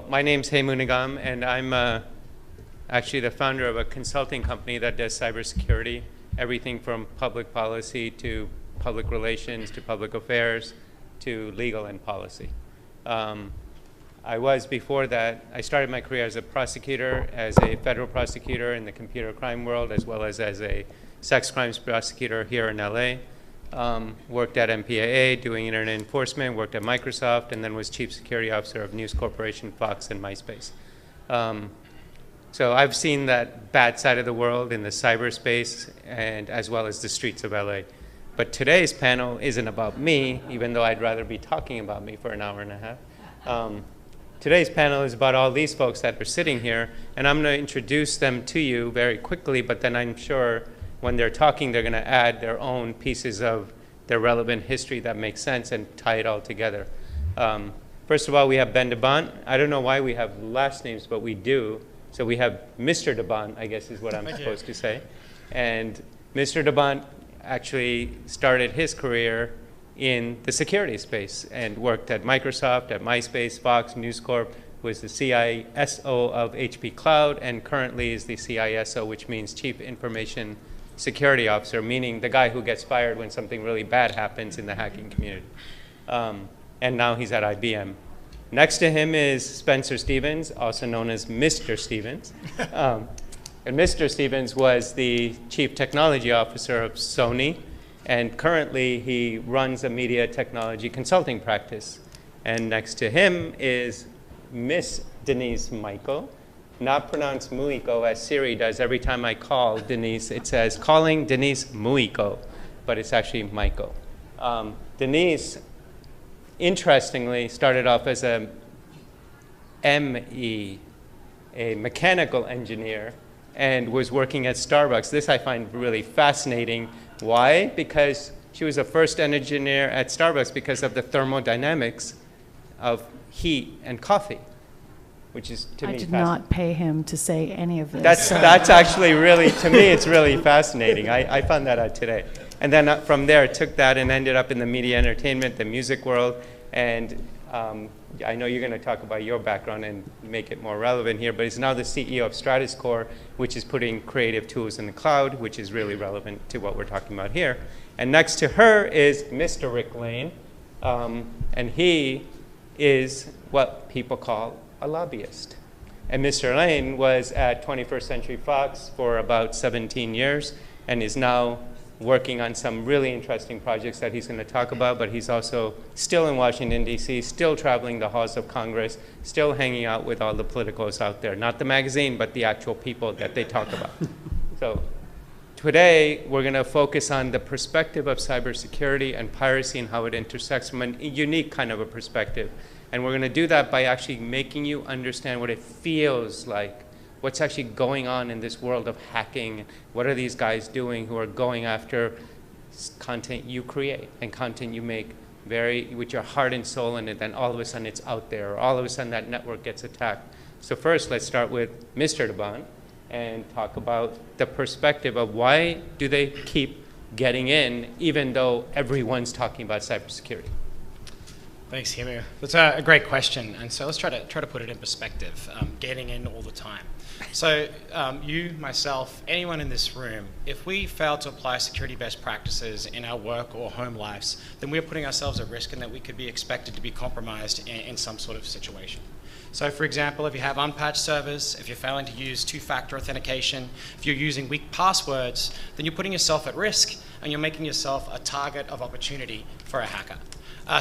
my name's Hey Munigam, and I'm actually the founder of a consulting company that does cybersecurity, everything from public policy to public relations to public affairs to legal and policy. Before that, I started my career as a prosecutor, as a federal prosecutor in the computer crime world, as well as a sex crimes prosecutor here in LA. Worked at MPAA doing internet enforcement, worked at Microsoft, and then was chief security officer of News Corporation, Fox, and MySpace. So I've seen that bad side of the world in the cyberspace and as well as the streets of LA. But today's panel isn't about me, even though I'd rather be talking about me for an hour and a half. Today's panel is about all these folks that are sitting here, and I'm going to introduce them to you very quickly, but then I'm sure when they're talking, they're going to add their own pieces of their relevant history that makes sense and tie it all together. First of all, we have Ben DeBont. I don't know why we have last names, but we do. So we have Mr. DeBont, I guess is what I'm supposed to say. And Mr. DeBont actually started his career in the security space and worked at Microsoft, at MySpace, Fox, News Corp, was the CISO of HP Cloud, and currently is the CISO, which means Chief Information Security Officer, meaning the guy who gets fired when something really bad happens in the hacking community. And now he's at IBM. Next to him is Spencer Stevens, also known as Mr. Stevens. And Mr. Stevens was the Chief Technology Officer of Sony, and currently he runs a media technology consulting practice. And next to him is Miss Denise Michael, not pronounced Muiko as Siri does. Every time I call Denise, it says, calling Denise Muiko, but it's actually Michael. Denise, interestingly, started off as a ME, a mechanical engineer, and was working at Starbucks. This I find really fascinating. Why? Because she was the first engineer at Starbucks because of the thermodynamics of heat and coffee, which is, to me, I did not pay him to say any of this. That's actually really, to me, it's really fascinating. I found that out today. And then from there, took that and ended up in the media entertainment, the music world. And I know you're going to talk about your background and make it more relevant here, but he's now the CEO of StratusCore, which is putting creative tools in the cloud, which is really relevant to what we're talking about here. And next to her is Mr. Rick Lane, and he is what people call a lobbyist. And Mr. Lane was at 21st Century Fox for about 17 years and is now working on some really interesting projects that he's going to talk about, but he's also still in Washington, D.C., still traveling the halls of Congress, still hanging out with all the politicos out there. Not the magazine, but the actual people that they talk about. So today, we're going to focus on the perspective of cybersecurity and piracy and how it intersects from a unique kind of a perspective. And we're going to do that by actually making you understand what it feels like, what's actually going on in this world of hacking. What are these guys doing who are going after content you create and content you make with your heart and soul in it, and all of a sudden it's out there, or all of a sudden that network gets attacked. So first, let's start with Mr. DeBont and talk about the perspective of why do they keep getting in even though everyone's talking about cybersecurity. Thanks, Himu. That's a great question, and so let's try to put it in perspective. Getting in all the time. So you, myself, anyone in this room, if we fail to apply security best practices in our work or home lives, then we're putting ourselves at risk and that we could be expected to be compromised in some sort of situation. So for example, if you have unpatched servers, if you're failing to use two-factor authentication, if you're using weak passwords, then you're putting yourself at risk and you're making yourself a target of opportunity for a hacker.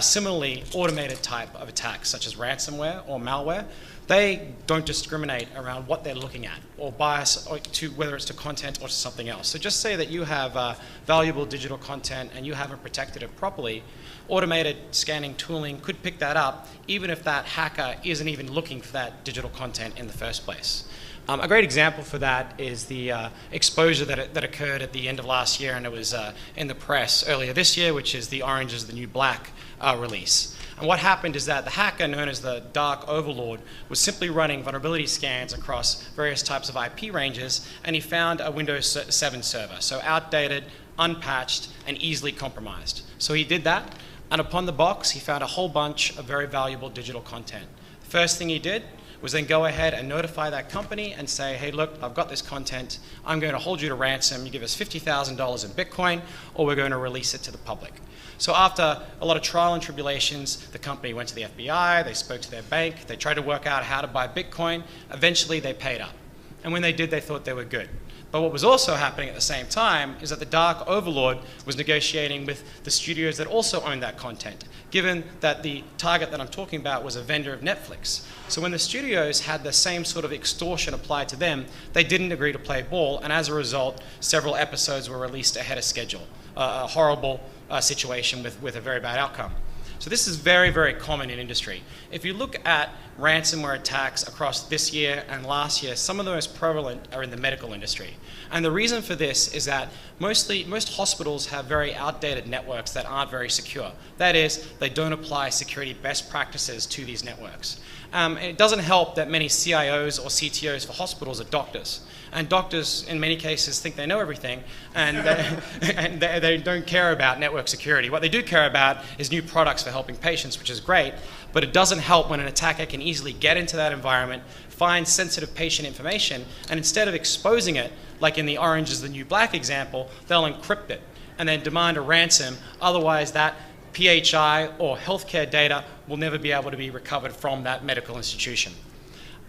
Similarly, automated type of attacks such as ransomware or malware, they don't discriminate around what they're looking at or bias to whether it's to content or to something else. So just say that you have valuable digital content and you haven't protected it properly, automated scanning tooling could pick that up even if that hacker isn't even looking for that digital content in the first place. A great example for that is the exposure that occurred at the end of last year, and it was in the press earlier this year, which is the Orange is the New Black release. And what happened is that the hacker, known as the Dark Overlord, was simply running vulnerability scans across various types of IP ranges, and he found a Windows 7 server, so outdated, unpatched, and easily compromised. So he did that, and upon the box, he found a whole bunch of very valuable digital content. The first thing he did was then go ahead and notify that company and say, hey, look, I've got this content. I'm going to hold you to ransom. You give us $50,000 in Bitcoin, or we're going to release it to the public. So after a lot of trial and tribulations, the company went to the FBI, they spoke to their bank, they tried to work out how to buy Bitcoin. Eventually, they paid up. And when they did, they thought they were good. But what was also happening at the same time is that the dark overlord was negotiating with the studios that also owned that content, given that the target that I'm talking about was a vendor of Netflix. So when the studios had the same sort of extortion applied to them, they didn't agree to play ball, and as a result, several episodes were released ahead of schedule. A horrible situation with a very bad outcome. So this is very, very common in industry. If you look at ransomware attacks across this year and last year, some of the most prevalent are in the medical industry. And the reason for this is that most hospitals have very outdated networks that aren't very secure. That is, they don't apply security best practices to these networks. And it doesn't help that many CIOs or CTOs for hospitals are doctors. And doctors, in many cases, think they know everything, and they don't care about network security. What they do care about is new products for helping patients, which is great, but it doesn't help when an attacker can easily get into that environment, find sensitive patient information, and instead of exposing it, like in the Orange is the New Black example, they'll encrypt it and then demand a ransom. Otherwise, that PHI or healthcare data will never be able to be recovered from that medical institution.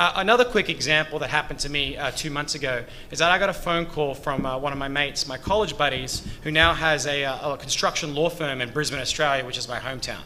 Another quick example that happened to me 2 months ago is that I got a phone call from one of my mates, my college buddies, who now has a construction law firm in Brisbane, Australia, which is my hometown.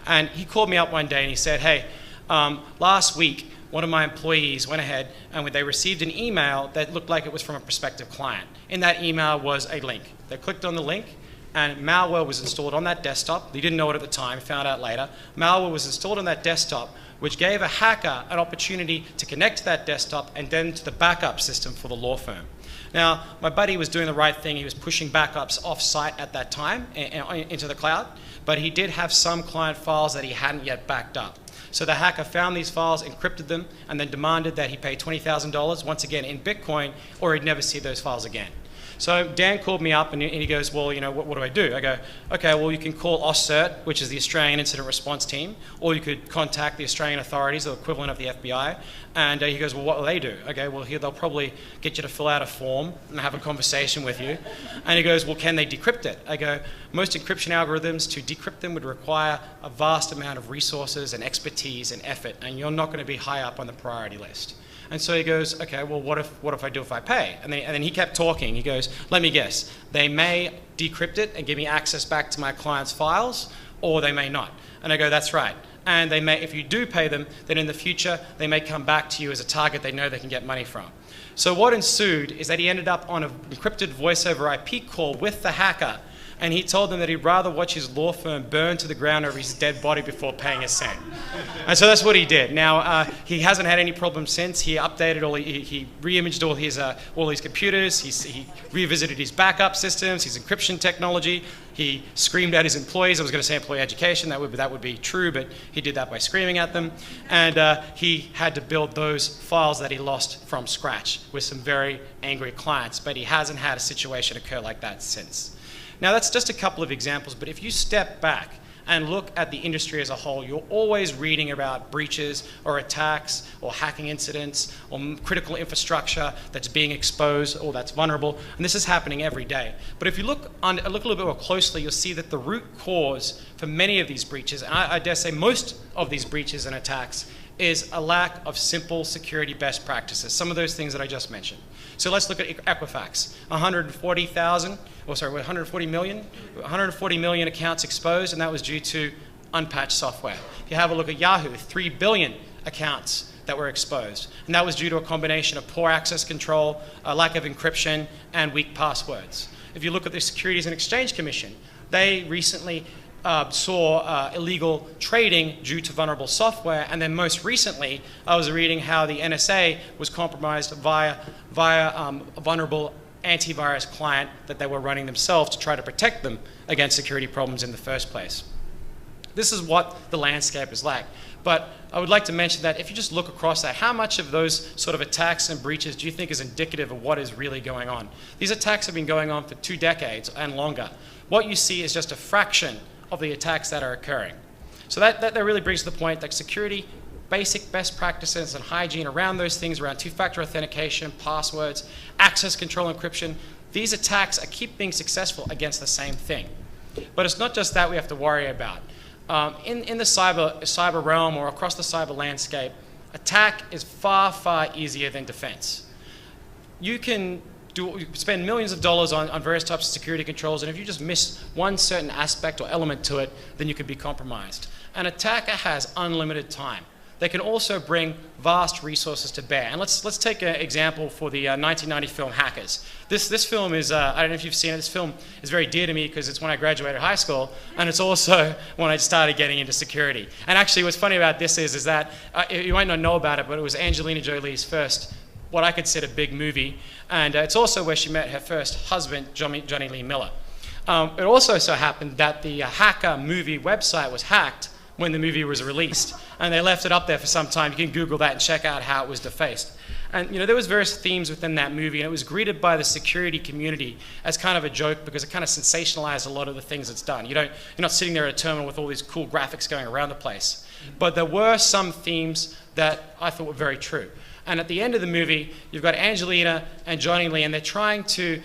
And he called me up one day and he said, hey, last week, one of my employees went ahead and they received an email that looked like it was from a prospective client. In that email was a link. They clicked on the link, and malware was installed on that desktop. They didn't know it at the time, found out later. Malware was installed on that desktop, which gave a hacker an opportunity to connect to that desktop and then to the backup system for the law firm. Now, my buddy was doing the right thing. He was pushing backups off-site at that time into the cloud, but he did have some client files that he hadn't yet backed up. So the hacker found these files, encrypted them, and then demanded that he pay $20,000, once again in Bitcoin, or he'd never see those files again. So Dan called me up and he goes, well, you know, what do I do? I go, okay, well, you can call AUSCERT, which is the Australian Incident Response Team, or you could contact the Australian authorities, the equivalent of the FBI. And he goes, well, what will they do? Okay, well, they'll probably get you to fill out a form and have a conversation with you. And he goes, well, can they decrypt it? I go, most encryption algorithms, to decrypt them would require a vast amount of resources and expertise and effort, and you're not going to be high up on the priority list. And so he goes, okay, well, what if I do if I pay? And then he kept talking. He goes, let me guess. They may decrypt it and give me access back to my client's files, or they may not. And I go, that's right. And they may, if you do pay them, then in the future, they may come back to you as a target they know they can get money from. So what ensued is that he ended up on an encrypted voice over IP call with the hacker, and he told them that he'd rather watch his law firm burn to the ground over his dead body before paying a cent. And so that's what he did. Now, he hasn't had any problems since. He updated he re-imaged all his computers. He revisited his backup systems, his encryption technology. He screamed at his employees. I was going to say employee education. That would be true, but he did that by screaming at them. And he had to build those files that he lost from scratch with some very angry clients. But he hasn't had a situation occur like that since. Now, that's just a couple of examples, but if you step back and look at the industry as a whole, you're always reading about breaches or attacks or hacking incidents or critical infrastructure that's being exposed or that's vulnerable, and this is happening every day. But if you look a little bit more closely, you'll see that the root cause for many of these breaches, and I dare say most of these breaches and attacks, is a lack of simple security best practices, some of those things that I just mentioned. So let's look at Equifax. 140 million accounts exposed, and that was due to unpatched software. If you have a look at Yahoo, 3 billion accounts that were exposed, and that was due to a combination of poor access control, a lack of encryption, and weak passwords. If you look at the Securities and Exchange Commission, they recently saw illegal trading due to vulnerable software, and then most recently I was reading how the NSA was compromised via a vulnerable antivirus client that they were running themselves to try to protect them against security problems in the first place. This is what the landscape is like. But I would like to mention that if you just look across that, how much of those sort of attacks and breaches do you think is indicative of what is really going on? These attacks have been going on for 2 decades and longer. What you see is just a fraction of the attacks that are occurring. So that really brings to the point that security basic best practices and hygiene around those things, around two-factor authentication, passwords, access control encryption, these attacks keep being successful against the same thing. But it's not just that we have to worry about. In the cyber realm or across the cyber landscape, attack is far, far easier than defense. You can spend millions of dollars on various types of security controls, and if you just miss one certain aspect or element to it, then you could be compromised. An attacker has unlimited time. They can also bring vast resources to bear. And let's take an example for the 1990 film Hackers. This film is, I don't know if you've seen it, this film is very dear to me because it's when I graduated high school, and it's also when I started getting into security. And actually what's funny about this is that, you might not know about it, but it was Angelina Jolie's first, what I consider, big movie. And it's also where she met her first husband, Johnny Lee Miller. It also so happened that the Hacker movie website was hacked when the movie was released, and they left it up there for some time. You can Google that and check out how it was defaced. And there was various themes within that movie, and it was greeted by the security community as kind of a joke because it kind of sensationalized a lot of the things it's done. You're not sitting there at a terminal with all these cool graphics going around the place. But there were some themes that I thought were very true. And at the end of the movie, you've got Angelina and Johnny Lee, and they're trying to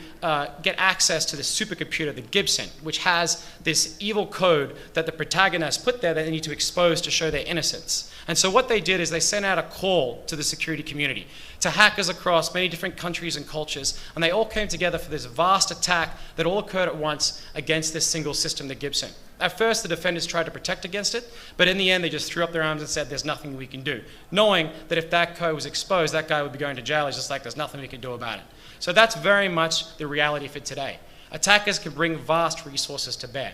get access to the supercomputer, the Gibson, which has this evil code that the protagonist put there that they need to expose to show their innocence. And so what they did is they sent out a call to the security community, to hackers across many different countries and cultures, and they all came together for this vast attack that all occurred at once against this single system, the Gibson. At first, the defenders tried to protect against it, but in the end, they just threw up their arms and said, there's nothing we can do, knowing that if that code was exposed, that guy would be going to jail. It's just like, there's nothing we can do about it. So that's very much the reality for today. Attackers can bring vast resources to bear.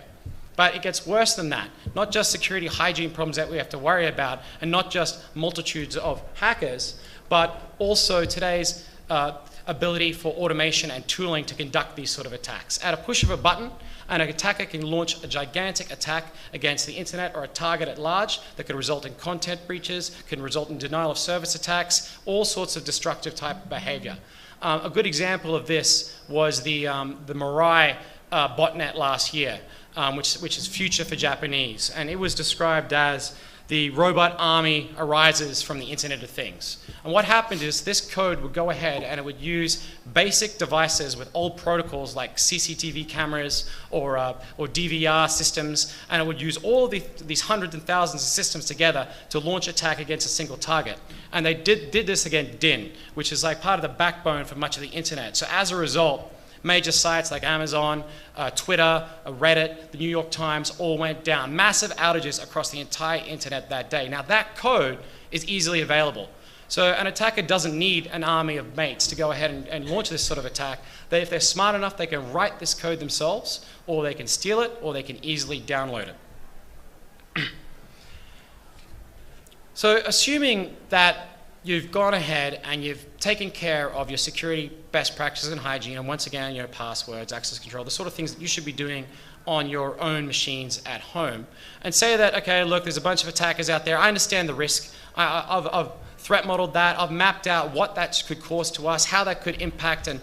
But it gets worse than that. Not just security hygiene problems that we have to worry about, and not just multitudes of hackers, but also today's ability for automation and tooling to conduct these sort of attacks. At a push of a button, an attacker can launch a gigantic attack against the internet or a target at large that could result in content breaches, can result in denial of service attacks, all sorts of destructive type of behavior. A good example of this was the Mirai botnet last year, which is future for Japanese. And it was described as the robot army arises from the Internet of Things. And what happened is this code would go ahead and it would use basic devices with old protocols like CCTV cameras or DVR systems, and it would use all of these hundreds and thousands of systems together to launch attack against a single target. And they did this against DIN, which is like part of the backbone for much of the internet. So as a result, major sites like Amazon, Twitter, Reddit, the New York Times all went down. Massive outages across the entire internet that day. Now that code is easily available. So an attacker doesn't need an army of mates to go ahead and launch this sort of attack. If they're smart enough, they can write this code themselves, or they can steal it, or they can easily download it. So assuming that you've gone ahead and you've taken care of your security best practices and hygiene, and once again, passwords, access control, the sort of things that you should be doing on your own machines at home, and say that, okay, look, there's a bunch of attackers out there. I understand the risk. I've threat modeled that. I've mapped out what that could cause to us, how that could impact and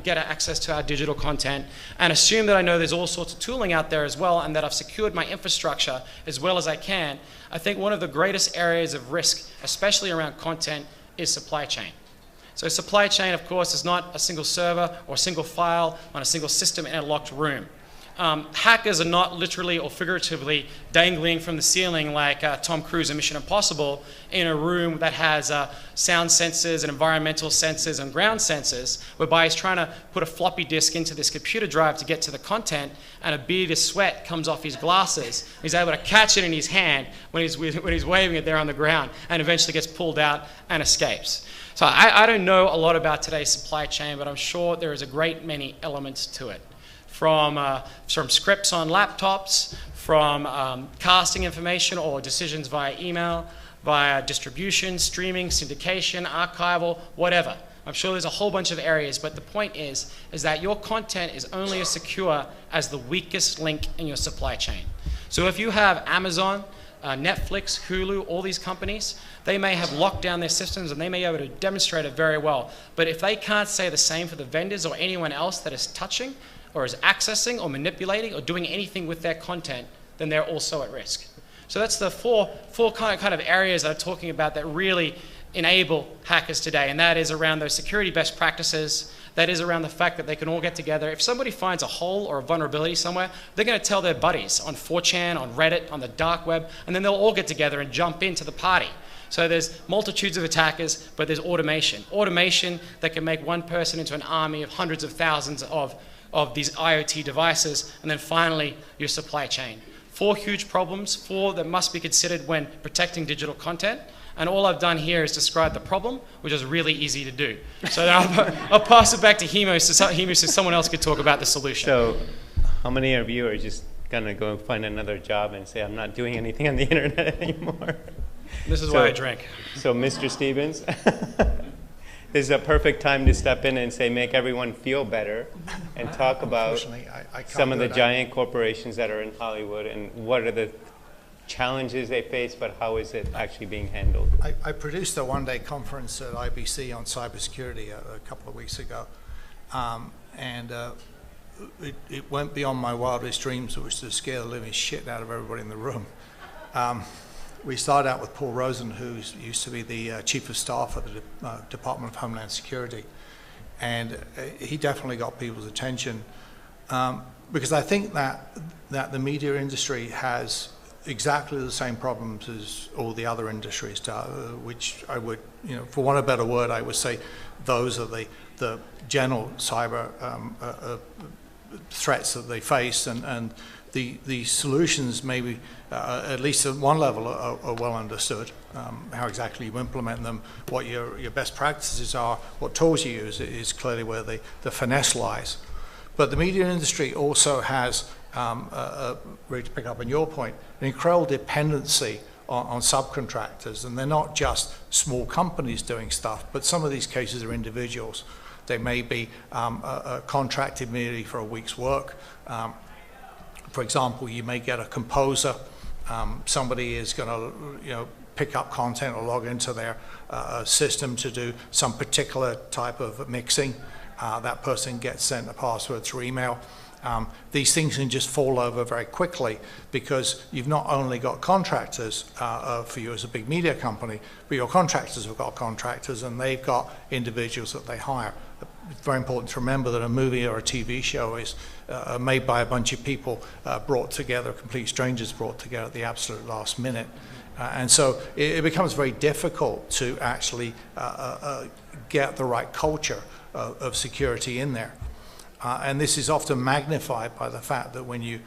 get access to our digital content, and assume that I know there's all sorts of tooling out there as well, and that I've secured my infrastructure as well as I can. I think one of the greatest areas of risk, especially around content, is supply chain. So supply chain, of course, is not a single server or a single file on a single system in a locked room. Hackers are not literally or figuratively dangling from the ceiling like Tom Cruise in Mission Impossible in a room that has sound sensors and environmental sensors and ground sensors, whereby he's trying to put a floppy disk into this computer drive to get to the content, and a bead of sweat comes off his glasses. He's able to catch it in his hand when he's waving it there on the ground, and eventually gets pulled out and escapes. So I don't know a lot about today's supply chain, but I'm sure there is a great many elements to it. From scripts on laptops, from casting information or decisions via email, via distribution, streaming, syndication, archival, whatever. I'm sure there's a whole bunch of areas, but the point is that your content is only as secure as the weakest link in your supply chain. So if you have Amazon, Netflix, Hulu, all these companies, they may have locked down their systems and they may be able to demonstrate it very well. But if they can't say the same for the vendors or anyone else that is touching or is accessing or manipulating or doing anything with their content, then they're also at risk. So that's the four kind of areas that I'm talking about that really enable hackers today, and that is around those security best practices. That is around the fact that they can all get together. If somebody finds a hole or a vulnerability somewhere, they're going to tell their buddies on 4chan, on Reddit, on the dark web, and then they'll all get together and jump into the party. So there's multitudes of attackers, but there's automation. Automation that can make one person into an army of hundreds of thousands of these IoT devices, and then finally your supply chain. 4 huge problems, 4 that must be considered when protecting digital content. And all I've done here is describe the problem, which is really easy to do. So I'll pass it back to Hemo so someone else could talk about the solution. So how many of you are just going to go find another job and say, I'm not doing anything on the internet anymore? This is why I drink. So Mr. Stevens, this is a perfect time to step in and say, make everyone feel better and talk about some of the giant corporations that are in Hollywood and what are the challenges they face, but how is it actually being handled? I produced a one-day conference at IBC on cybersecurity a couple of weeks ago, and it went beyond my wildest dreams, which was to scare the living shit out of everybody in the room. We started out with Paul Rosen, who used to be the Chief of Staff at the Department of Homeland Security, and he definitely got people's attention because I think that the media industry has exactly the same problems as all the other industries do, which I would, for want of a better word, I would say those are the general cyber threats that they face, and the solutions maybe, at least at one level, are well understood. How exactly you implement them, what your best practices are, what tools you use is clearly where the finesse lies. But the media industry also has, really to pick up on your point, an incredible dependency on subcontractors, and they're not just small companies doing stuff, but some of these cases are individuals. They may be contracted merely for a week's work. For example, you may get a composer. Somebody is going to pick up content or log into their system to do some particular type of mixing. That person gets sent a password through email. These things can just fall over very quickly because you've not only got contractors for you as a big media company, but your contractors have got contractors and they've got individuals that they hire. It's very important to remember that a movie or a TV show is made by a bunch of people brought together, complete strangers brought together at the absolute last minute. And so it becomes very difficult to actually get the right culture of security in there. And this is often magnified by the fact that when you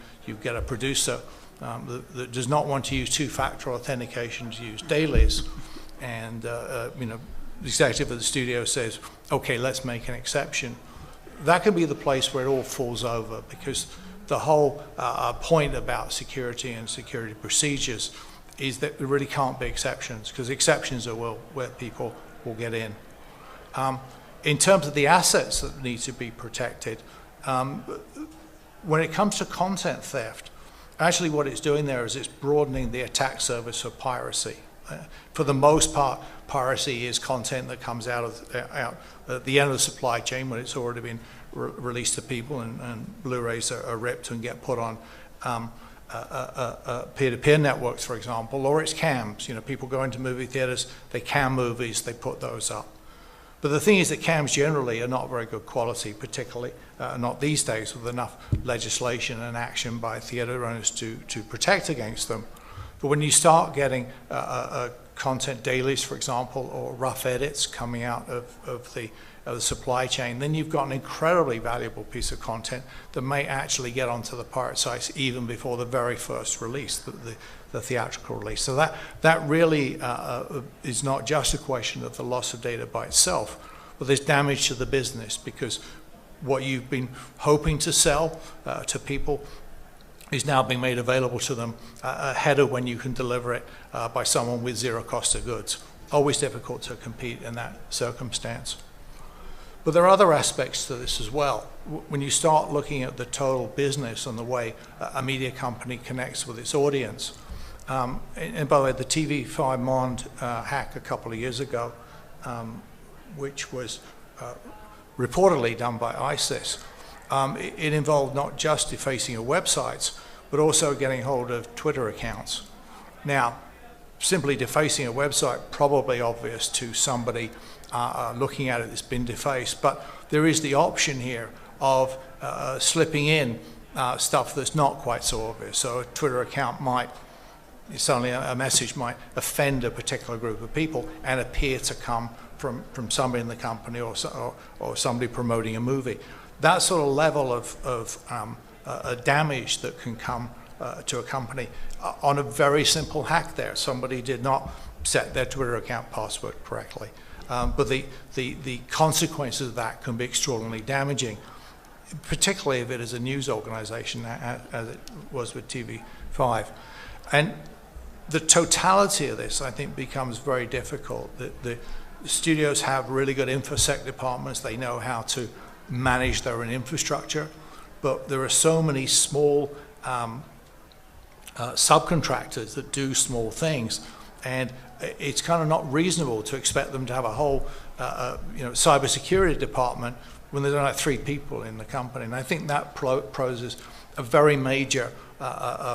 get a producer that does not want to use two-factor authentication, to use dailies, and the executive of the studio says, okay, let's make an exception, that can be the place where it all falls over, because the whole point about security and security procedures is that there really can't be exceptions, because exceptions are where people will get in. In terms of the assets that need to be protected, when it comes to content theft, actually what it's doing there is it's broadening the attack surface for piracy. For the most part, piracy is content that comes out at the end of the supply chain when it's already been released to people, and Blu-rays are ripped and get put on peer-to-peer networks, for example, or it's cams. People go into movie theaters, they cam movies, they put those up. But the thing is that cams generally are not very good quality, particularly not these days with enough legislation and action by theater owners to protect against them. But when you start getting content dailies, for example, or rough edits coming out of the supply chain, then you've got an incredibly valuable piece of content that may actually get onto the pirate sites even before the very first release, the theatrical release. So that really is not just a question of the loss of data by itself, but there's damage to the business, because what you've been hoping to sell to people is now being made available to them ahead of when you can deliver it by someone with zero cost of goods. Always difficult to compete in that circumstance. But there are other aspects to this as well. When you start looking at the total business and the way a media company connects with its audience, and by the way, the TV5 Monde hack a couple of years ago, which was reportedly done by ISIS, it involved not just defacing your websites, but also getting hold of Twitter accounts. Now, simply defacing a website, probably obvious to somebody looking at it that's been defaced, but there is the option here of slipping in stuff that's not quite so obvious. So a Twitter account might, suddenly a message might offend a particular group of people and appear to come from somebody in the company or somebody promoting a movie. That sort of level of damage that can come to a company on a very simple hack there. Somebody did not set their Twitter account password correctly. But the consequences of that can be extraordinarily damaging, particularly if it is a news organization, as it was with TV5. And the totality of this, I think, becomes very difficult. The studios have really good InfoSec departments. They know how to manage their own infrastructure, but there are so many small subcontractors that do small things, and it's kind of not reasonable to expect them to have a whole cybersecurity department when there's only 3 people in the company. And I think that poses a very major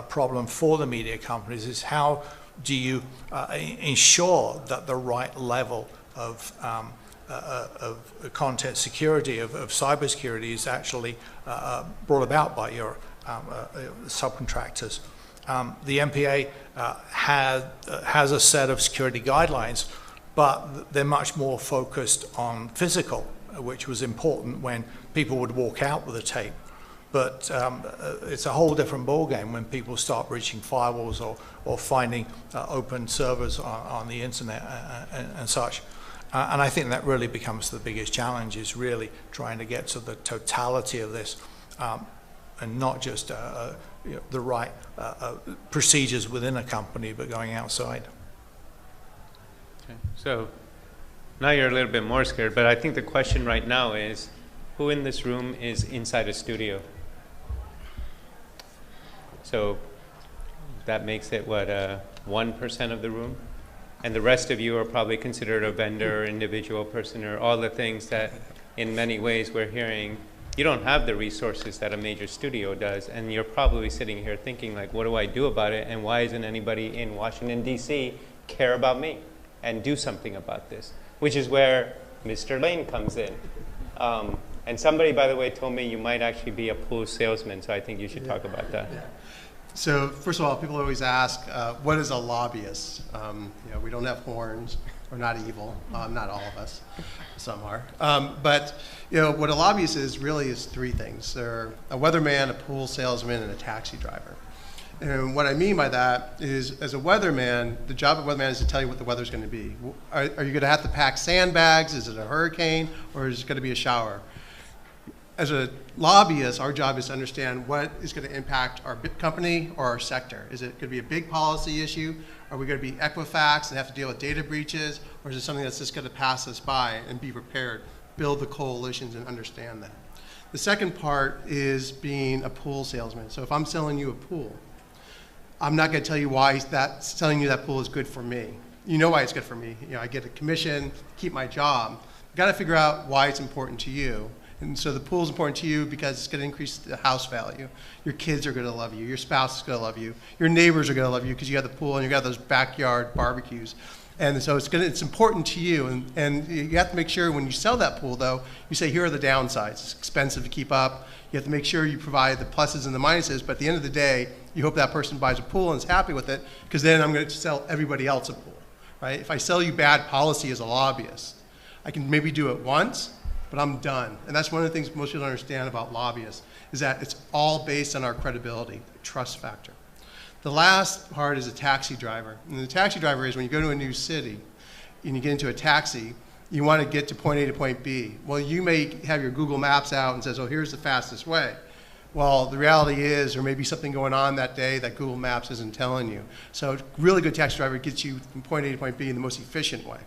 problem for the media companies, is how do you ensure that the right level of content security, of cybersecurity, is actually brought about by your subcontractors. The MPA has a set of security guidelines, but they're much more focused on physical, which was important when people would walk out with a tape. But it's a whole different ballgame when people start breaching firewalls or finding open servers on the internet and such. And I think that really becomes the biggest challenge, is really trying to get to the totality of this, and not just the right procedures within a company, but going outside. Okay. So now you're a little bit more scared, but I think the question right now is, who in this room is inside a studio? So that makes it, what, 1% of the room? And the rest of you are probably considered a vendor, individual person, or all the things that in many ways we're hearing. You don't have the resources that a major studio does, and you're probably sitting here thinking, like, what do I do about it, and why isn't anybody in Washington, D.C. care about me and do something about this? Which is where Mr. Lane comes in. And somebody, by the way, told me you might actually be a pool salesman, so I think you should talk about that. Yeah. So first of all, people always ask, what is a lobbyist? We don't have horns. We're not evil. Not all of us. Some are. But what a lobbyist is really is 3 things. They're a weatherman, a pool salesman, and a taxi driver. And what I mean by that is, as a weatherman, the job of a weatherman is to tell you what the weather's going to be. Are you going to have to pack sandbags? Is it a hurricane? Or is it going to be a shower? As a lobbyist, our job is to understand what is going to impact our company or our sector. Is it going to be a big policy issue? Are we going to be Equifax and have to deal with data breaches? Or is it something that's just going to pass us by, and be prepared, build the coalitions and understand that? The second part is being a pool salesman. So if I'm selling you a pool, I'm not going to tell you why selling you that pool is good for me. You know why it's good for me. I get a commission, keep my job. You've got to figure out why it's important to you. And so the pool is important to you because it's going to increase the house value. Your kids are going to love you. Your spouse is going to love you. Your neighbors are going to love you because you have the pool and you got those backyard barbecues. And so it's important to you. And you have to make sure when you sell that pool, though, you say, here are the downsides. It's expensive to keep up. You have to make sure you provide the pluses and the minuses. But at the end of the day, you hope that person buys a pool and is happy with it, because then I'm going to sell everybody else a pool. Right? If I sell you bad policy as a lobbyist, I can maybe do it once, but I'm done. And that's one of the things most people don't understand about lobbyists, is that it's all based on our credibility, trust factor. The last part is a taxi driver. And the taxi driver is when you go to a new city and you get into a taxi, you want to get to point A to point B. Well, you may have your Google Maps out and says, oh, here's the fastest way. Well, the reality is there may be something going on that day that Google Maps isn't telling you. So a really good taxi driver gets you from point A to point B in the most efficient way.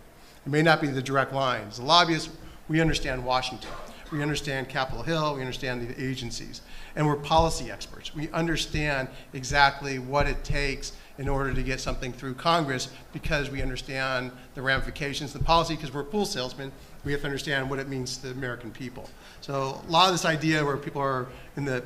It may not be the direct line. As a lobbyist, we understand Washington. We understand Capitol Hill. We understand the agencies. And we're policy experts. We understand exactly what it takes in order to get something through Congress, because we understand the ramifications of the policy. Because we're pool salesmen, we have to understand what it means to the American people. So a lot of this idea where people are in the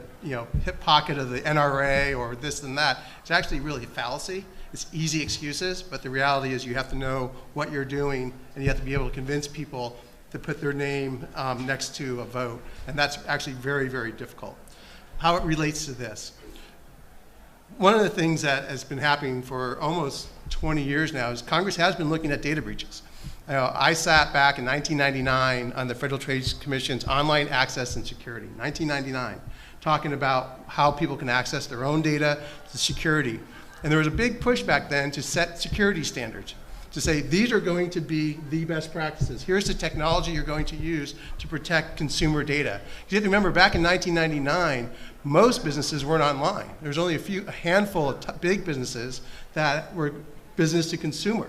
hip pocket of the NRA or this and that, it's actually really a fallacy. It's easy excuses, but the reality is you have to know what you're doing, and you have to be able to convince people to put their name next to a vote. And that's actually very, very difficult. How it relates to this. One of the things that has been happening for almost 20 years now is Congress has been looking at data breaches. I sat back in 1999 on the Federal Trade Commission's Online Access and Security, 1999, talking about how people can access their own data, the security. And there was a big push back then to set security standards, to say these are going to be the best practices. Here's the technology you're going to use to protect consumer data. You have to remember, back in 1999, most businesses weren't online. There was only a handful of big businesses that were business to consumer.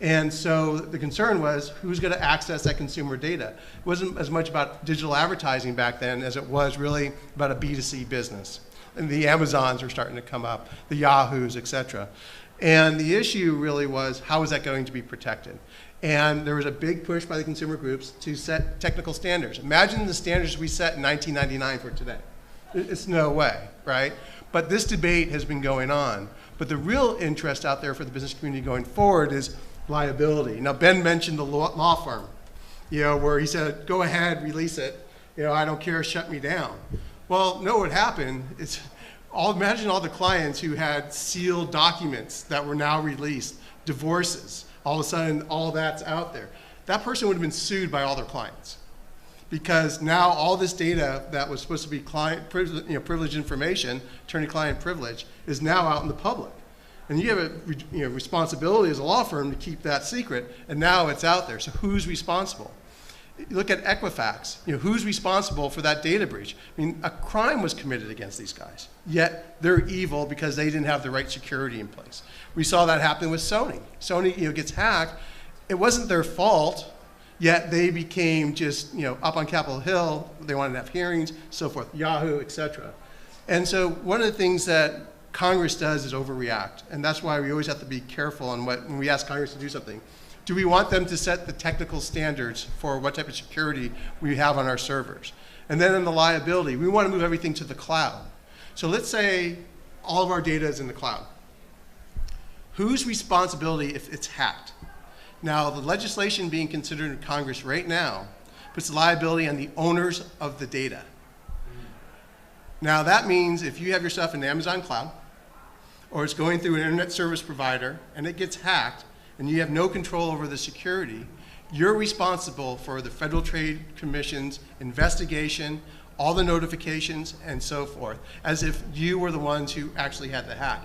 And so the concern was, who's going to access that consumer data? It wasn't as much about digital advertising back then as it was really about a B2C business. And the Amazons were starting to come up, the Yahoos, et cetera. And the issue really was, how is that going to be protected? And there was a big push by the consumer groups to set technical standards. Imagine the standards we set in 1999 for today. It's no way, right? But this debate has been going on. But the real interest out there for the business community going forward is liability. Now, Ben mentioned the law firm, where he said, go ahead, release it. I don't care, shut me down. Well, no, what happened is, imagine all the clients who had sealed documents that were now released, divorces, all of a sudden all that's out there. That person would have been sued by all their clients, because now all this data that was supposed to be client privileged information, attorney-client privilege, is now out in the public. And you have a responsibility as a law firm to keep that secret, and now it's out there. So who's responsible? You look at Equifax. Who's responsible for that data breach? I mean, a crime was committed against these guys, yet they're evil because they didn't have the right security in place. We saw that happen with Sony. Sony, gets hacked. It wasn't their fault, yet they became just, up on Capitol Hill. They wanted to have hearings, so forth. Yahoo, et cetera. And so one of the things that Congress does is overreact, and that's why we always have to be careful on when we ask Congress to do something. Do we want them to set the technical standards for what type of security we have on our servers? And then in the liability, we want to move everything to the cloud. So let's say all of our data is in the cloud. Whose responsibility if it's hacked? Now, the legislation being considered in Congress right now puts liability on the owners of the data. Now, that means if you have your stuff in the Amazon cloud, or it's going through an internet service provider, and it gets hacked, and you have no control over the security, you're responsible for the Federal Trade Commission's investigation, all the notifications, and so forth, as if you were the ones who actually had the hack,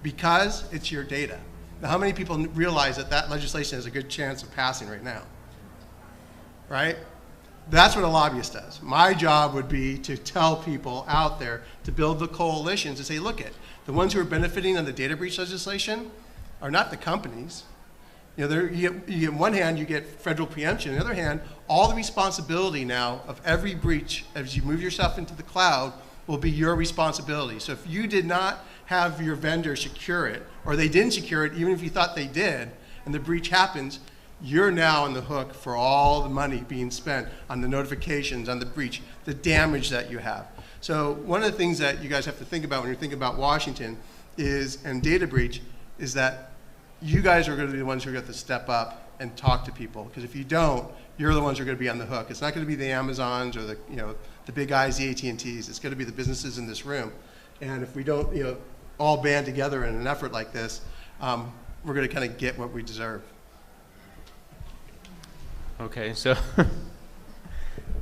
because it's your data. Now, how many people realize that that legislation has a good chance of passing right now? Right? That's what a lobbyist does. My job would be to tell people out there to build the coalitions to say, look it, the ones who are benefiting on the data breach legislation are not the companies. On one hand, you get federal preemption. On the other hand, all the responsibility now of every breach as you move yourself into the cloud will be your responsibility. So if you did not have your vendor secure it, or they didn't secure it, even if you thought they did, and the breach happens, you're now on the hook for all the money being spent on the notifications, on the breach, the damage that you have. So one of the things that you guys have to think about when you're thinking about Washington and data breach is that you guys are going to be the ones who are going to have to step up and talk to people, because if you don't, you're the ones who are going to be on the hook. It's not going to be the Amazons or the big guys, the AT&Ts. It's going to be the businesses in this room. And if we don't all band together in an effort like this, we're going to kind of get what we deserve. Okay, so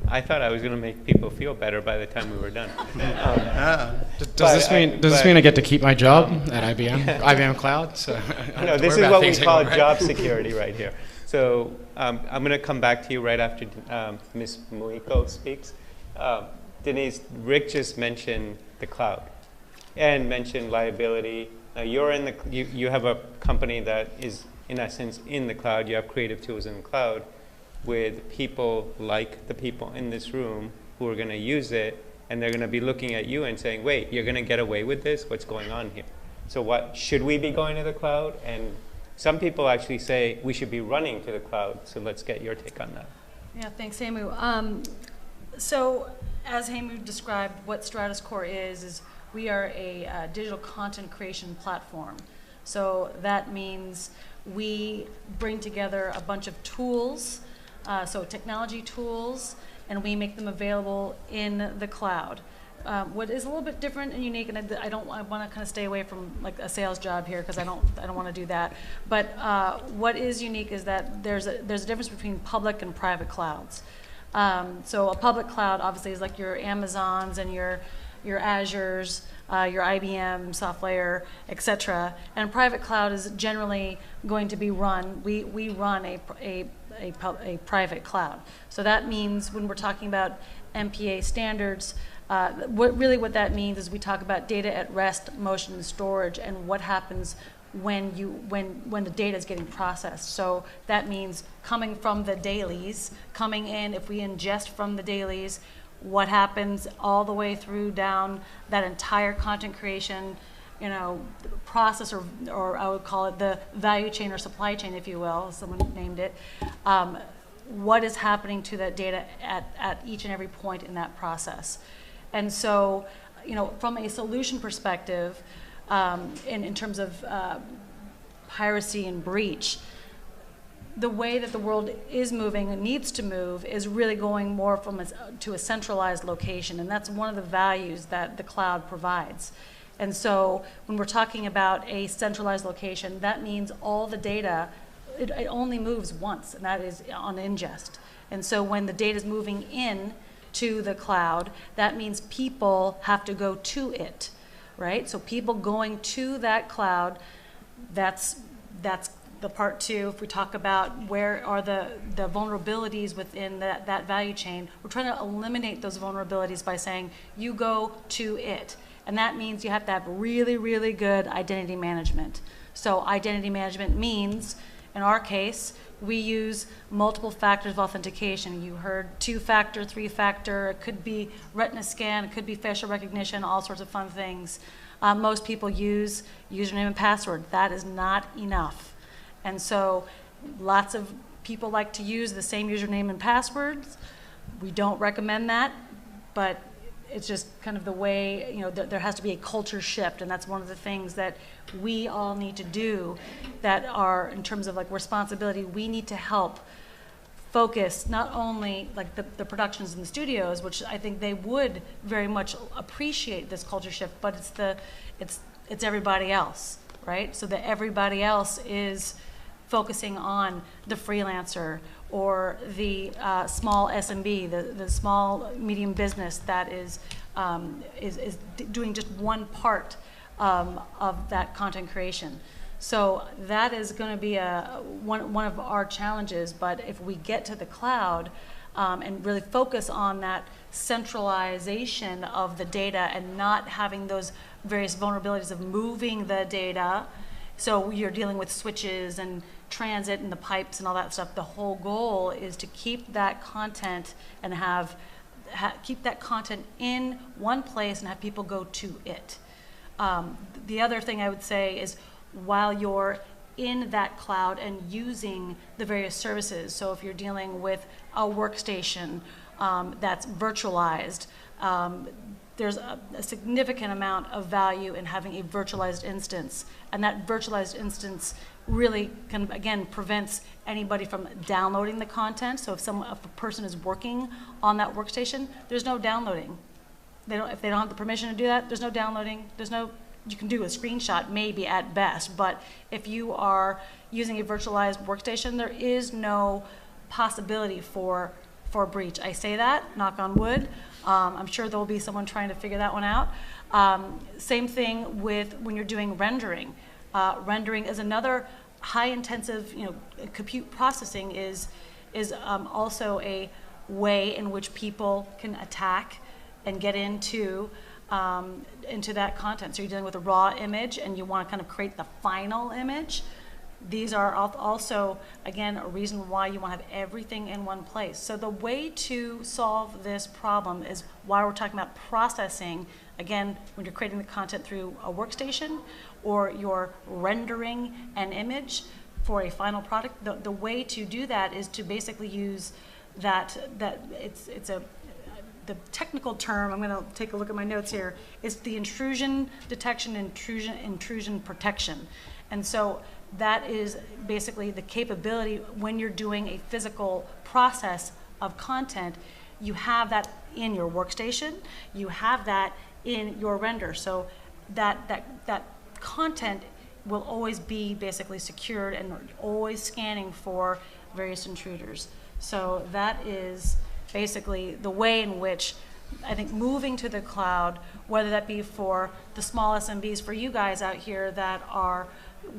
I thought I was going to make people feel better by the time we were done. Does this mean I get to keep my job at IBM, IBM Cloud? So no, this is what we call job security right here. So I'm going to come back to you right after Ms. Muiko speaks. Denise, Rick just mentioned the cloud and mentioned liability. Now you have a company that is in essence in the cloud. You have creative tools in the cloud, with people like the people in this room who are going to use it, and they're going to be looking at you and saying, wait, you're going to get away with this? What's going on here? So what, should we be going to the cloud? And some people actually say we should be running to the cloud. So let's get your take on that. Yeah, thanks, Hemu. So as Hemu described, what Stratus Core is we are a digital content creation platform. So that means we bring together a bunch of tools, so technology tools, and we make them available in the cloud. What is a little bit different and unique, and I want to kind of stay away from like a sales job here because I don't want to do that. But what is unique is that there's a difference between public and private clouds. So a public cloud obviously is like your Amazons and your Azures, your IBM, SoftLayer, et cetera. And a private cloud is generally going to be run. We run a private cloud. So that means when we're talking about MPA standards, what that means is we talk about data at rest, motion, and storage, and what happens when the data is getting processed. So that means coming from the dailies, coming in, if we ingest from the dailies, what happens all the way through down that entire content creation, process, or I would call it the value chain or supply chain, if you will, someone named it. What is happening to that data at each and every point in that process? And so, from a solution perspective, in terms of piracy and breach, the way that the world is moving and needs to move is really going more to a centralized location, and that's one of the values that the cloud provides. And so when we're talking about a centralized location, that means all the data, it only moves once, and that is on ingest. And so when the data is moving in to the cloud, that means people have to go to it, right? So people going to that cloud, that's the part two. If we talk about where are the vulnerabilities within that value chain, we're trying to eliminate those vulnerabilities by saying you go to it. And that means you have to have really, really good identity management. So identity management means, in our case, we use multiple factors of authentication. You heard 2-factor, 3-factor, it could be retina scan, it could be facial recognition, all sorts of fun things. Most people use username and password. That is not enough. And so lots of people like to use the same username and passwords. We don't recommend that, but it's just kind of the way, there has to be a culture shift, and that's one of the things that we all need to do that are, in terms of like responsibility, we need to help focus not only like the productions in the studios, which I think they would very much appreciate this culture shift, but it's everybody else, right? So that everybody else is focusing on the freelancer or the small SMB, the small medium business that is doing just one part of that content creation. So that is going to be one of our challenges. But if we get to the cloud and really focus on that centralization of the data and not having those various vulnerabilities of moving the data, so you're dealing with switches and transit and the pipes and all that stuff. The whole goal is to keep that content and keep that content in one place and have people go to it. The other thing I would say is while you're in that cloud and using the various services, so if you're dealing with a workstation that's virtualized, there's a significant amount of value in having a virtualized instance, and that virtualized instance really again prevents anybody from downloading the content. So if a person is working on that workstation, there's no downloading. If they don't have the permission to do that, there's no downloading. You can do a screenshot maybe at best, but if you are using a virtualized workstation, there is no possibility for breach. I say that, knock on wood. I'm sure there will be someone trying to figure that one out. Same thing with when you're doing rendering. Rendering is another high-intensive, compute processing is also a way in which people can attack and get into that content. So you're dealing with a raw image and you want to kind of create the final image. These are also, again, a reason why you want to have everything in one place. So the way to solve this problem is why we're talking about processing, again, when you're creating the content through a workstation or you're rendering an image for a final product. The way to do that is to basically use the technical term, I'm going to take a look at my notes here, is the intrusion detection, intrusion protection. And so that is basically the capability when you're doing a physical process of content. You have that in your workstation, you have that in your render. So that content will always be basically secured and always scanning for various intruders. So that is basically the way in which I think moving to the cloud, whether that be for the small SMBs, for you guys out here that are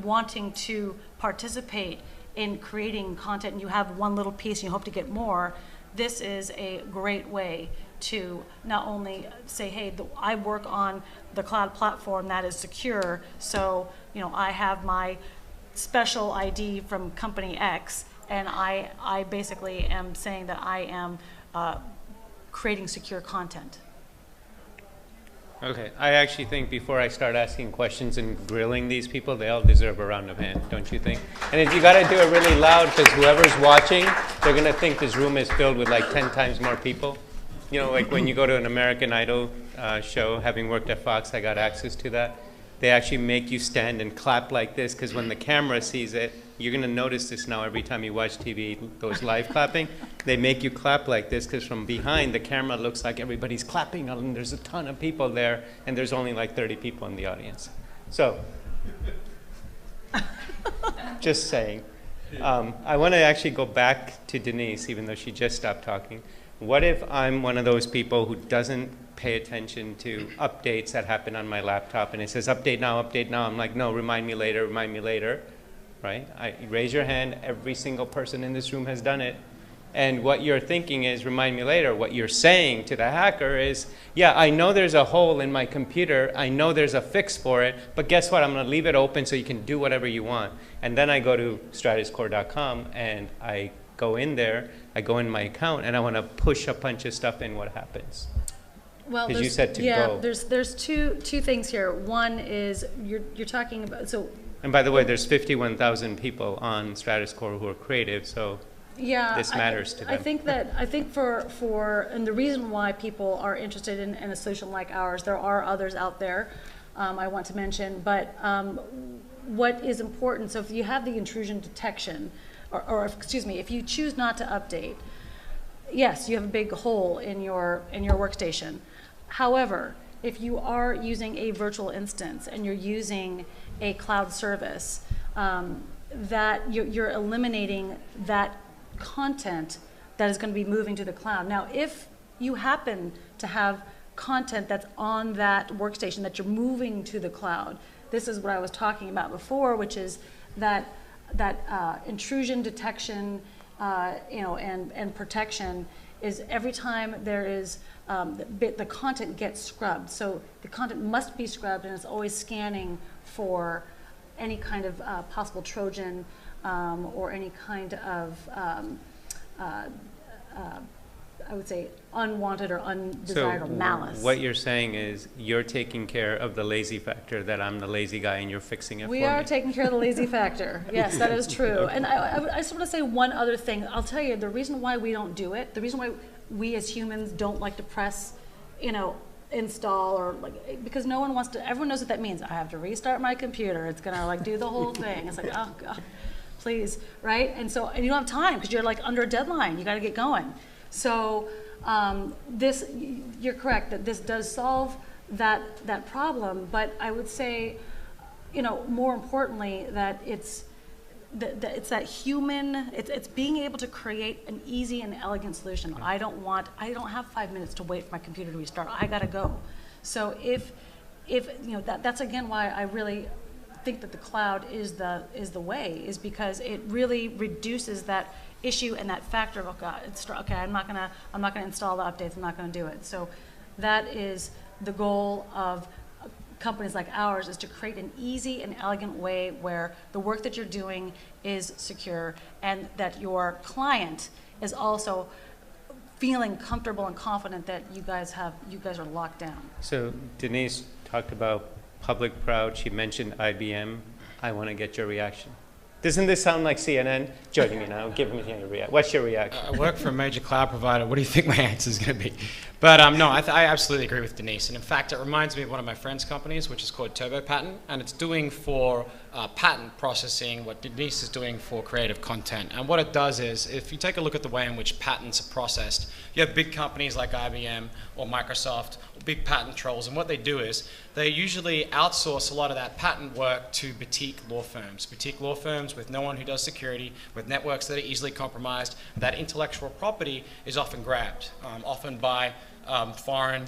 wanting to participate in creating content and you have one little piece and you hope to get more, this is a great way to not only say, hey, I work on the cloud platform that is secure, so I have my special ID from company X, and I basically am saying that I am creating secure content. Okay, I actually think before I start asking questions and grilling these people, they all deserve a round of hand, don't you think? And if you got to do it really loud, because whoever's watching, they're going to think this room is filled with like 10 times more people. Like when you go to an American Idol show, having worked at Fox, I got access to that. They actually make you stand and clap like this, because when the camera sees it, you're going to notice this now every time you watch TV, those live clapping. They make you clap like this, because from behind, the camera looks like everybody's clapping, and there's a ton of people there, and there's only like 30 people in the audience. So, just saying. I want to actually go back to Denise, even though she just stopped talking. What if I'm one of those people who doesn't pay attention to updates that happen on my laptop, and it says update now, update now. I'm like, no, remind me later, right? Raise your hand. Every single person in this room has done it. And what you're thinking is remind me later. What you're saying to the hacker is, yeah, I know there's a hole in my computer. I know there's a fix for it, but guess what? I'm going to leave it open so you can do whatever you want. And then I go to stratuscore.com and I go in there, I go in my account, and I want to push a bunch of stuff in. What happens? Well, because you said to yeah, go. there's two things here. One is you're talking about, so. And by the way, there's 51,000 people on StratusCore who are creative, so yeah, this matters to them. I think for and the reason why people are interested in a solution like ours, there are others out there I want to mention, but what is important, so if you have the intrusion detection, or excuse me, if you choose not to update, yes, you have a big hole in your workstation. However, if you are using a virtual instance and you're using a cloud service, that you're eliminating that content that is going to be moving to the cloud. Now, if you happen to have content that's on that workstation that you're moving to the cloud, this is what I was talking about before, which is that intrusion detection, and protection is every time there is the content gets scrubbed. So the content must be scrubbed, and it's always scanning for any kind of possible Trojan or any kind of I would say unwanted or undesired or malice. What you're saying is you're taking care of the lazy factor, that I'm the lazy guy and you're fixing it for me. We are taking care of the lazy factor. Yes, that is true. Okay. And I just want to say one other thing. I'll tell you the reason why we don't do it, the reason why we as humans don't like to press, install or because no one wants to, everyone knows what that means. I have to restart my computer. It's going to do the whole thing. It's like, oh God, please, right? And you don't have time because you're under a deadline. You got to get going. So you're correct that this does solve that problem, but I would say, more importantly, that it's that human. It's being able to create an easy and elegant solution. I don't have 5 minutes to wait for my computer to restart. I got to go. So if that's again why I really think that the cloud is the way, is because it really reduces that issue and that factor of, oh God, okay, I'm not gonna install the updates, I'm not gonna do it. So that is the goal of companies like ours, is to create an easy and elegant way where the work that you're doing is secure and that your client is also feeling comfortable and confident that you guys are locked down. So Denise talked about public cloud. She mentioned IBM. I want to get your reaction. Doesn't this sound like CNN? Joining me now, give me your reaction. What's your reaction? I work for a major cloud provider. What do you think my answer is going to be? But no, I absolutely agree with Denise. And in fact, it reminds me of one of my friend's companies, which is called Turbo Pattern, and it's doing for patent processing, what Denise is doing for creative content. And what it does is, if you take a look at the way in which patents are processed, you have big companies like IBM or Microsoft, or big patent trolls, and what they do is they usually outsource a lot of that patent work to boutique law firms with no one who does security, with networks that are easily compromised. That intellectual property is often grabbed, often by foreign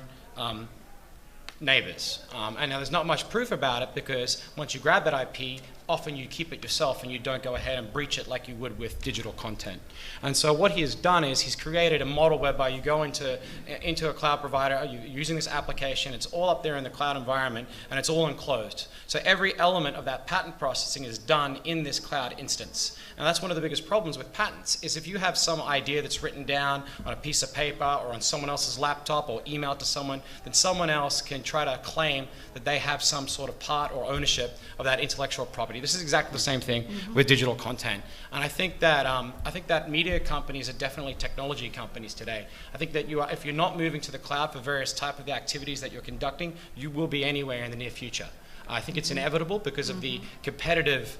neighbors. And now there's not much proof about it, because once you grab that IP, often you keep it yourself and you don't go ahead and breach it like you would with digital content. And so what he has done is he's created a model whereby you go into a cloud provider, you're using this application, it's all up there in the cloud environment, and it's all enclosed. So every element of that patent processing is done in this cloud instance. And that's one of the biggest problems with patents, is if you have some idea that's written down on a piece of paper or on someone else's laptop or emailed to someone, then someone else can try to claim that they have some sort of part or ownership of that intellectual property. This is exactly the same thing with digital content. And I think that media companies are definitely technology companies today. I think that if you're not moving to the cloud for various type of the activities that you're conducting, you will be anywhere in the near future. I think it's inevitable because of the competitive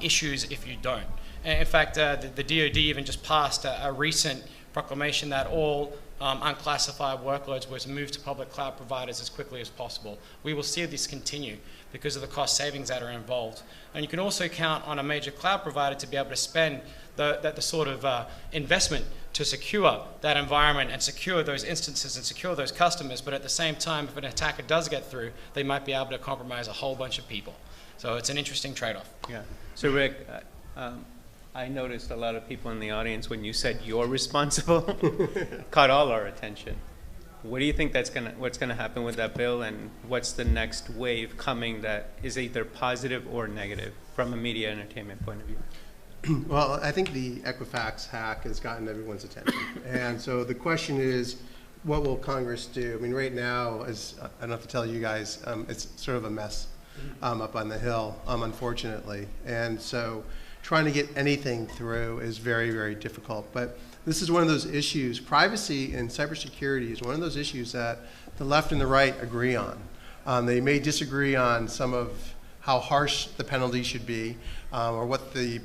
issues if you don't. And in fact, the DoD even just passed a recent proclamation that all unclassified workloads were to move to public cloud providers as quickly as possible. We will see this continue because of the cost savings that are involved. And you can also count on a major cloud provider to be able to spend the sort of investment to secure that environment and secure those instances and secure those customers. But at the same time, if an attacker does get through, they might be able to compromise a whole bunch of people. So it's an interesting trade-off. Yeah. So Rick, I noticed a lot of people in the audience when you said you're responsible, caught all our attention. What do you think what's gonna happen with that bill, and what's the next wave coming that is either positive or negative from a media entertainment point of view? Well, I think the Equifax hack has gotten everyone's attention. And so the question is, what will Congress do? I mean, right now, as I don't have to tell you guys, it's sort of a mess up on the Hill, unfortunately. And so trying to get anything through is very, very difficult. But this is one of those issues. Privacy and cybersecurity is one of those issues that the left and the right agree on. They may disagree on some of how harsh the penalty should be, or what the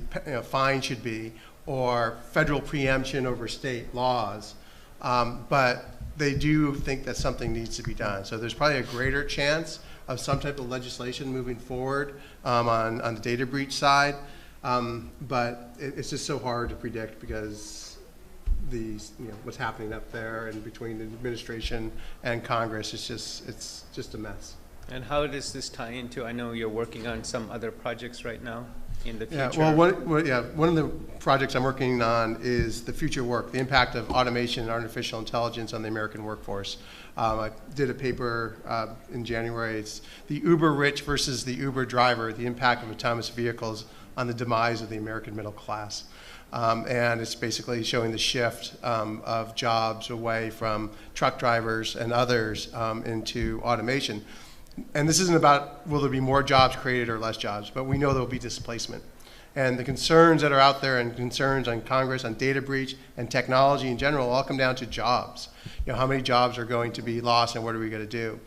fine should be, or federal preemption over state laws. But they do think that something needs to be done. So there's probably a greater chance of some type of legislation moving forward on the data breach side. But it's just so hard to predict because what's happening up there and between the administration and Congress is it's just a mess. And how does this tie into, I know you're working on some other projects right now in the future. Yeah, well, one of the projects I'm working on is the future work, the impact of automation and artificial intelligence on the American workforce. I did a paper in January. It's the Uber rich versus the Uber driver, the impact of autonomous vehicles on the demise of the American middle class. And it's basically showing the shift of jobs away from truck drivers and others into automation. And this isn't about will there be more jobs created or less jobs, but we know there will be displacement. And the concerns that are out there and concerns on Congress on data breach and technology in general all come down to jobs. How many jobs are going to be lost and what are we going to do?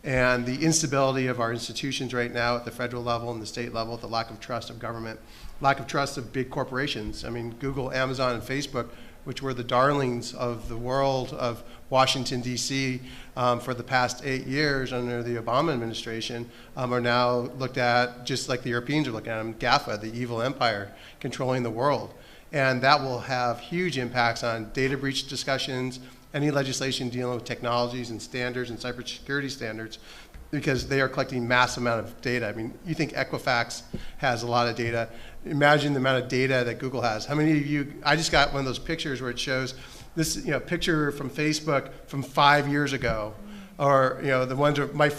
And the instability of our institutions right now at the federal level and the state level, the lack of trust of government, lack of trust of big corporations. I mean, Google, Amazon, and Facebook, which were the darlings of the world of Washington, D.C. For the past 8 years under the Obama administration, are now looked at just like the Europeans are looking at them, GAFA, the evil empire controlling the world. And that will have huge impacts on data breach discussions, any legislation dealing with technologies and standards and cybersecurity standards, because they are collecting massive amount of data. I mean, you think Equifax has a lot of data. Imagine the amount of data that Google has. How many of you, I just got one of those pictures where it shows this picture from Facebook from 5 years ago, or the ones where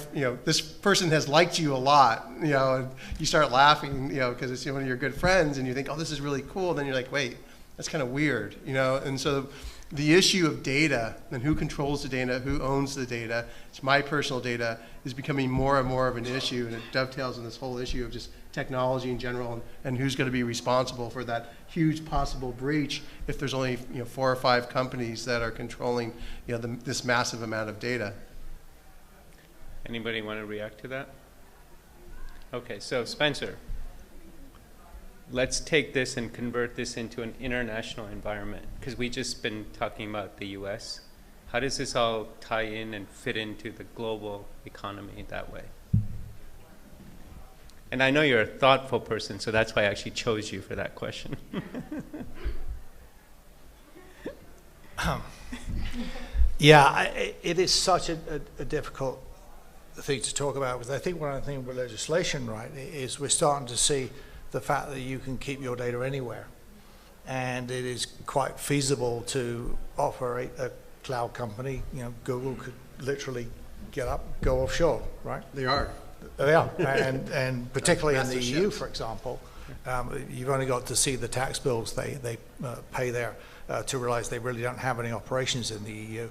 this person has liked you a lot, and you start laughing, because it's one of your good friends, and you think, oh, this is really cool. Then you're like, wait, that's kind of weird, and so the issue of data and who controls the data, who owns the data, it's my personal data, is becoming more and more of an issue, and it dovetails in this whole issue of just technology in general and who's going to be responsible for that huge possible breach if there's only 4 or 5 companies that are controlling this massive amount of data. Anybody want to react to that? Okay, so Spencer, let's take this and convert this into an international environment, because we just been talking about the US. How does this all tie in and fit into the global economy that way? And I know you're a thoughtful person, so that's why I actually chose you for that question. Yeah, it is such a difficult thing to talk about, because I think one of the things with legislation, right, is we're starting to see the fact that you can keep your data anywhere. And it is quite feasible to operate a cloud company. You know, Google could literally get up, go offshore, right? They are. They are, and particularly in the Massive EU, ships. for example, you've only got to see the tax bills they pay there to realize they really don't have any operations in the EU.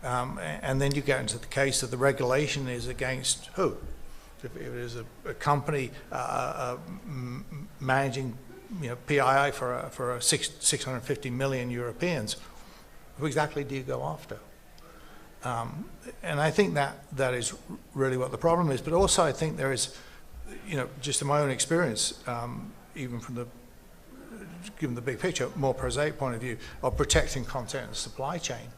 And then you get into the case of the regulation is against who? If it is a company managing, you know, PII for 650 million Europeans, who exactly do you go after? And I think that is really what the problem is. But also I think there is, you know, just in my own experience, even from the, given the big picture, more prosaic point of view of protecting content and supply chain,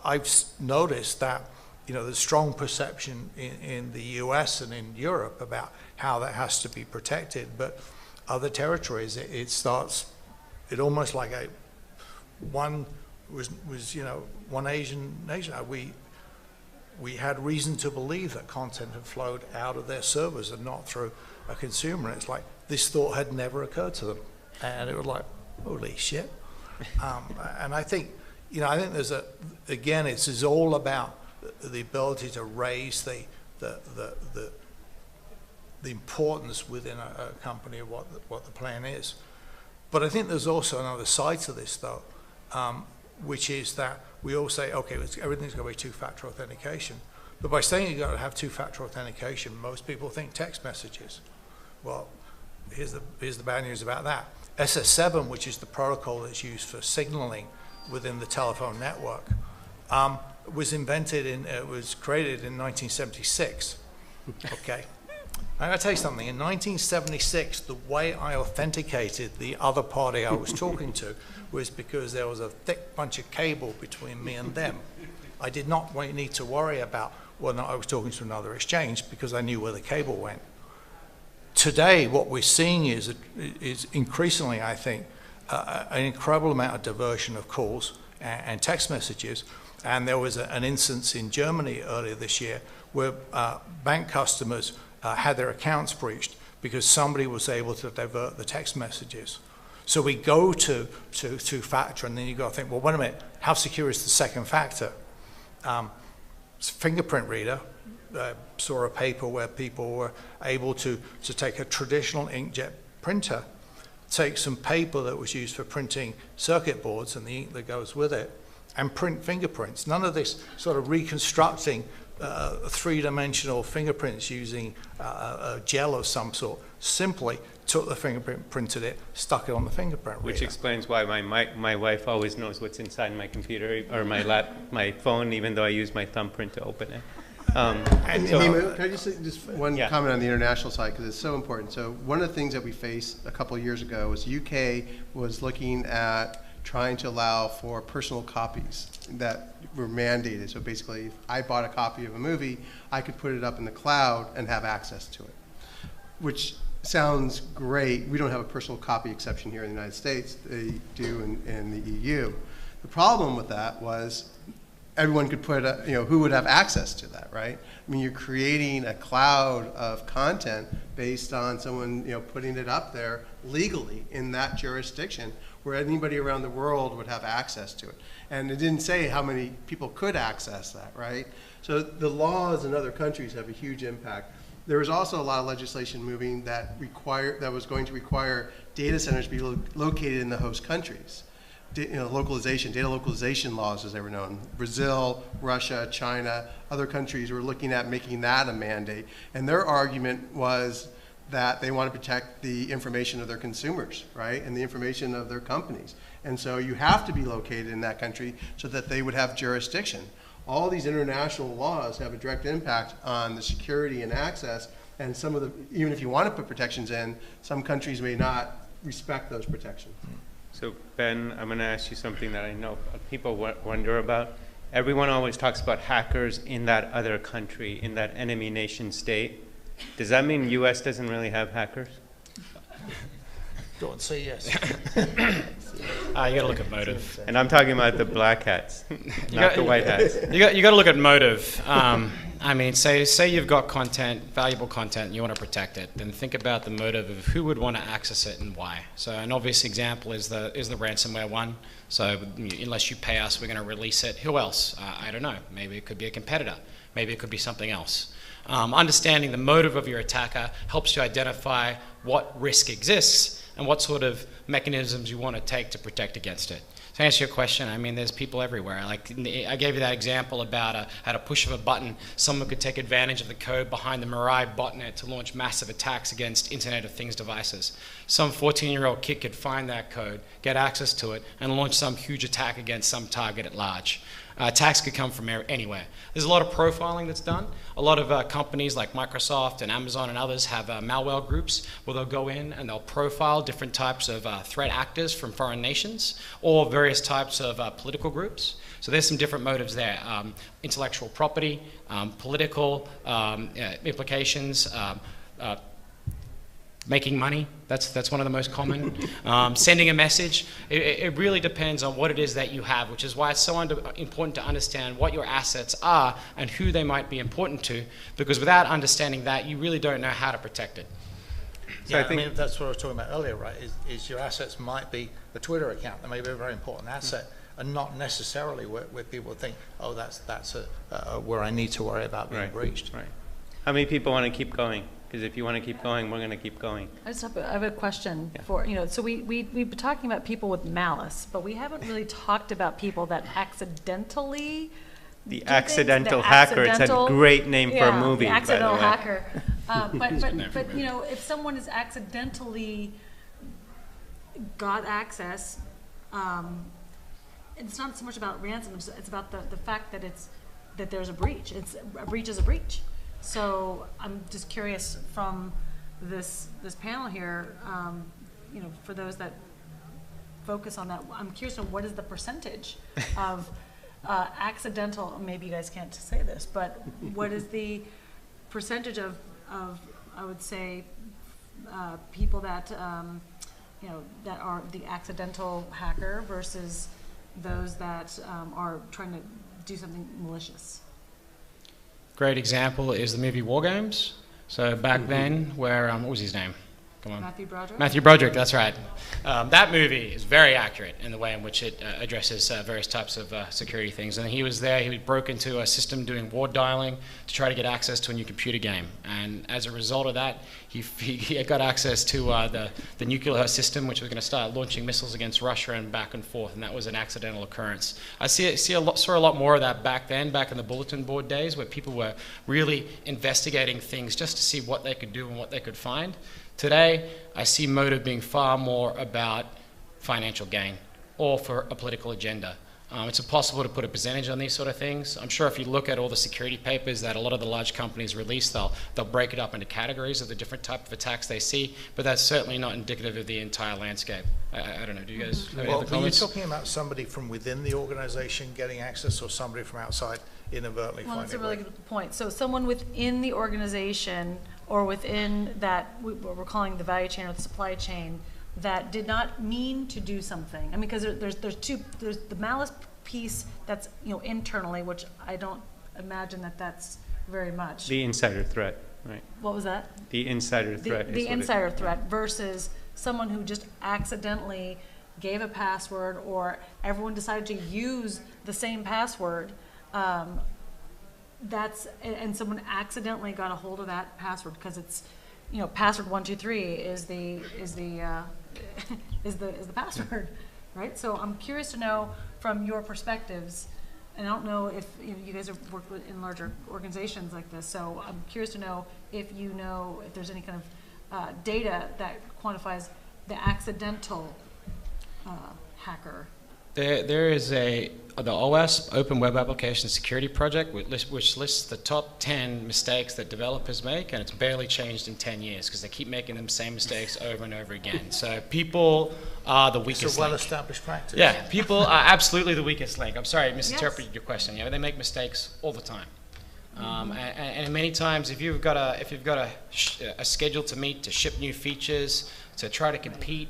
I've noticed that, you know, there's strong perception in the US and in Europe about how that has to be protected, but other territories, it starts, it almost like one you know, one Asian nation. We had reason to believe that content had flowed out of their servers and not through a consumer. And it's like this thought had never occurred to them, and it was like, holy shit. And I think, you know, I think there's again, it's all about the ability to raise the importance within a company of what the plan is. But I think there's also another side to this, though, which is that we all say, okay, everything's got to be two-factor authentication. But by saying you've got to have two-factor authentication, most people think text messages. Well, here's the bad news about that. SS7, which is the protocol that's used for signaling within the telephone network, was created in 1976. Okay. I'm going to tell you something. In 1976, the way I authenticated the other party I was talking to was because there was a thick bunch of cable between me and them. I did not need to worry about whether or not I was talking to another exchange because I knew where the cable went. Today, what we're seeing is increasingly, I think, an incredible amount of diversion of calls and text messages. And there was an instance in Germany earlier this year where bank customers had their accounts breached because somebody was able to divert the text messages. So we go to two-factor, and then you got to think, well, wait a minute, how secure is the second factor? Fingerprint reader. Saw a paper where people were able to take a traditional inkjet printer, take some paper that was used for printing circuit boards and the ink that goes with it, and print fingerprints. None of this sort of reconstructing three-dimensional fingerprints using a gel of some sort. Simply took the fingerprint, printed it, stuck it on the fingerprint reader. Which explains why my wife always knows what's inside my computer or my phone, even though I use my thumbprint to open it. And so, can I just one Yeah. comment on the international side, because it's so important. So one of the things that we faced a couple of years ago was UK was looking at trying to allow for personal copies that were mandated. So basically, if I bought a copy of a movie, I could put it up in the cloud and have access to it, which sounds great. We don't have a personal copy exception here in the United States. They do in the EU. The problem with that was everyone could put, who would have access to that, right? I mean, you're creating a cloud of content based on someone, putting it up there legally in that jurisdiction where anybody around the world would have access to it. And it didn't say how many people could access that, right? So the laws in other countries have a huge impact. There was also a lot of legislation moving that was going to require data centers to be located in the host countries. Data localization laws, as they were known. Brazil, Russia, China, other countries were looking at making that a mandate. And their argument was that they want to protect the information of their consumers, right? And the information of their companies. And so you have to be located in that country so that they would have jurisdiction. All these international laws have a direct impact on the security and access, and some of the, even if you want to put protections in, some countries may not, respect those protections. So Ben, I'm going to ask you something that I know people wonder about. Everyone always talks about hackers in that other country, in that enemy nation state. Does that mean U.S. doesn't really have hackers? Go and say yes. You got to look at motive. And I'm talking about the black hats, not the white hats. You got to look at motive. I mean, say you've got content, valuable content, and you want to protect it. Then think about the motive of who would want to access it and why. So an obvious example is the ransomware one. So unless you pay us, we're going to release it. Who else? I don't know. Maybe it could be a competitor. Maybe it could be something else. Understanding the motive of your attacker helps you identify what risk exists and what sort of mechanisms you want to take to protect against it. To answer your question, I mean, there's people everywhere. Like I gave you that example about at a push of a button, someone could take advantage of the code behind the Mirai botnet to launch massive attacks against Internet of Things devices. Some 14-year-old kid could find that code, get access to it, and launch some huge attack against some target at large. Attacks could come from anywhere. There's a lot of profiling that's done. A lot of companies like Microsoft and Amazon and others have malware groups where they'll go in and they'll profile different types of threat actors from foreign nations or various types of political groups. So there's some different motives there. Intellectual property, political implications, making money, that's one of the most common. Sending a message, it really depends on what it is that you have, which is why it's so important to understand what your assets are and who they might be important to, because without understanding that, you really don't know how to protect it. So yeah, I mean, that's what I was talking about earlier, right, is your assets might be the Twitter account, that may be a very important asset, and not necessarily where people think, oh, that's where I need to worry about being breached. Right. How many people want to keep going? Because if you want to keep going, we're going to keep going. I have a question for, so we've been talking about people with malice, but we haven't really talked about people that accidentally The accidental hacker. It's a great name for a movie, the accidental by the way. hacker. But if someone has accidentally got access, it's not so much about ransom. It's about the fact that there's a breach. A breach is a breach. So I'm just curious from this panel here, for those that focus on that, I'm curious to know what is the percentage of accidental, maybe you guys can't say this, but what is the percentage of I would say, people that, that are the accidental hacker versus those that are trying to do something malicious? Great example is the movie War Games. So back then, where, what was his name? Come on. Matthew Broderick? Matthew Broderick, that's right. That movie is very accurate in the way in which it addresses various types of security things. And he was there, he broke into a system doing ward dialing to try to get access to a new computer game. And as a result of that, he got access to the nuclear system, which was going to start launching missiles against Russia and back and forth, and that was an accidental occurrence. I saw a lot more of that back then, back in the bulletin board days, where people were really investigating things just to see what they could do and what they could find. Today, I see motive being far more about financial gain or for a political agenda. It's impossible to put a percentage on these sort of things. I'm sure if you look at all the security papers that a lot of the large companies release, they'll break it up into categories of the different type of attacks they see, but that's certainly not indicative of the entire landscape. I don't know, do you guys have any other comments? Well, are you talking about somebody from within the organization getting access or somebody from outside inadvertently finding it? Well, that's a really good point. So someone within the organization or within that, what we're calling the value chain or the supply chain, that did not mean to do something. I mean, because there's the malice piece that's, internally, which I don't imagine that's very much. The insider threat, right? What was that? The insider threat. The insider threat versus someone who just accidentally gave a password, or everyone decided to use the same password. And someone accidentally got a hold of that password because it's, password 123 is the password, right? So I'm curious to know from your perspectives, and I don't know if you guys have worked in larger organizations like this. So I'm curious to know if if there's any kind of data that quantifies the accidental hacker. There is the OWASP, Open Web Application Security Project, which lists the top 10 mistakes that developers make, and it's barely changed in 10 years because they keep making them same mistakes over and over again. So people are the weakest link. It's a well-established practice. Yeah, people are absolutely the weakest link. I'm sorry, I misinterpreted your question. They make mistakes all the time. And many times, if you've got a schedule to meet, to ship new features, to try to compete,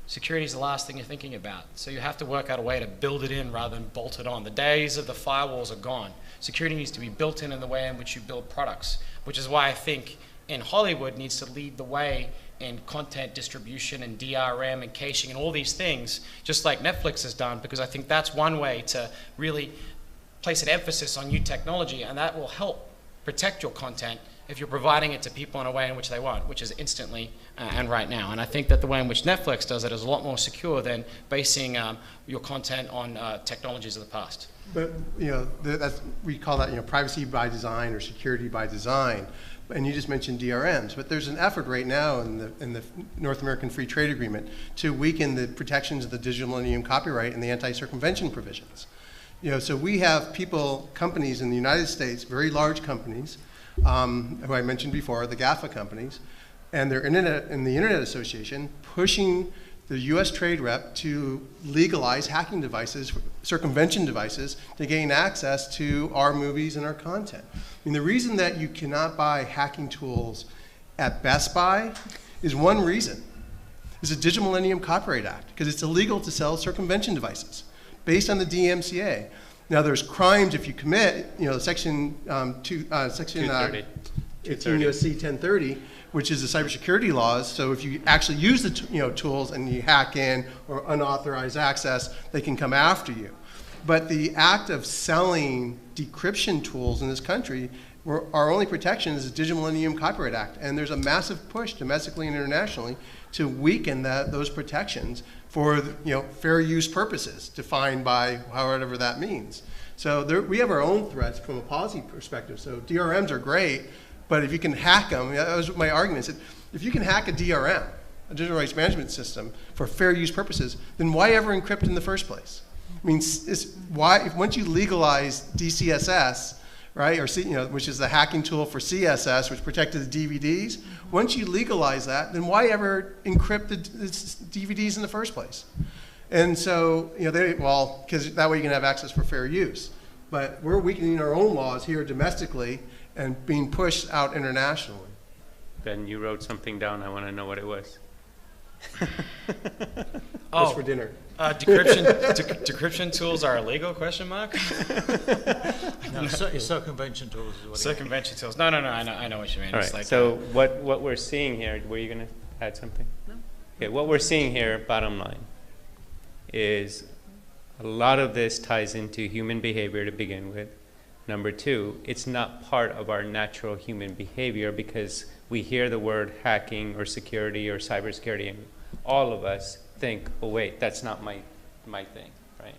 security is the last thing you're thinking about. So you have to work out a way to build it in rather than bolt it on. The days of the firewalls are gone. Security needs to be built in the way in which you build products, which is why I think in Hollywood needs to lead the way in content distribution and DRM and caching and all these things, just like Netflix has done, because I think that's one way to really place an emphasis on new technology, and that will help protect your content if you're providing it to people in a way in which they want, which is instantly and right now. And I think that the way in which Netflix does it is a lot more secure than basing your content on technologies of the past. But we call that privacy by design or security by design. And you just mentioned DRMs, but there's an effort right now in the North American Free Trade Agreement to weaken the protections of the Digital Millennium Copyright and the anti-circumvention provisions. So we have companies in the United States, very large companies, who I mentioned before, the GAFA companies, and they're in the Internet Association pushing the U.S. trade rep to legalize hacking devices, circumvention devices, to gain access to our movies and our content. I mean, the reason that you cannot buy hacking tools at Best Buy is one reason. It's the Digital Millennium Copyright Act, because it's illegal to sell circumvention devices based on the DMCA. Now, there's crimes if you commit, Section 230. 18 U.S.C. 1030, which is the cybersecurity laws. So if you actually use the tools and you hack in or unauthorized access, they can come after you. But the act of selling decryption tools in this country, our only protection is the Digital Millennium Copyright Act. And there's a massive push domestically and internationally to weaken those protections for fair use purposes, defined by however that means. So we have our own threats from a policy perspective. So DRMs are great, but if you can hack them, that was my argument. If you can hack a DRM, a digital rights management system, for fair use purposes, then why ever encrypt in the first place? I mean, once you legalize DCSS, right, or which is the hacking tool for CSS, which protected the DVDs. Once you legalize that, then why ever encrypt the DVDs in the first place? And so, because that way you can have access for fair use. But we're weakening our own laws here domestically and being pushed out internationally. Ben, you wrote something down. I want to know what it was. What's for dinner? Decryption tools are illegal? Question mark. No, circumvention tools is what Circumvention tools. No. I know what you mean. All It's right. like So what we're seeing here? Were you going to add something? No. Okay. What we're seeing here, bottom line, is a lot of this ties into human behavior to begin with. Number two, it's not part of our natural human behavior because we hear the word hacking or security or cybersecurity, and all of us think, oh wait, that's not my thing, right?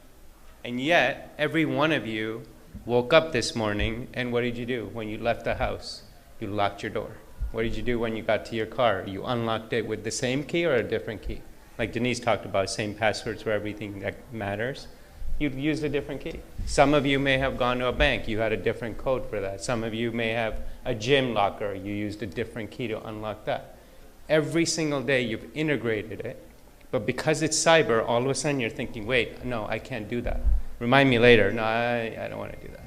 And yet, every one of you woke up this morning, and what did you do when you left the house? You locked your door. What did you do when you got to your car? You unlocked it with the same key or a different key? Like Denise talked about, same passwords for everything that matters. You used a different key. Some of you may have gone to a bank. You had a different code for that. Some of you may have a gym locker. You used a different key to unlock that. Every single day you've integrated it. But because it's cyber, all of a sudden you're thinking, wait, no, I can't do that. Remind me later. No, I don't want to do that.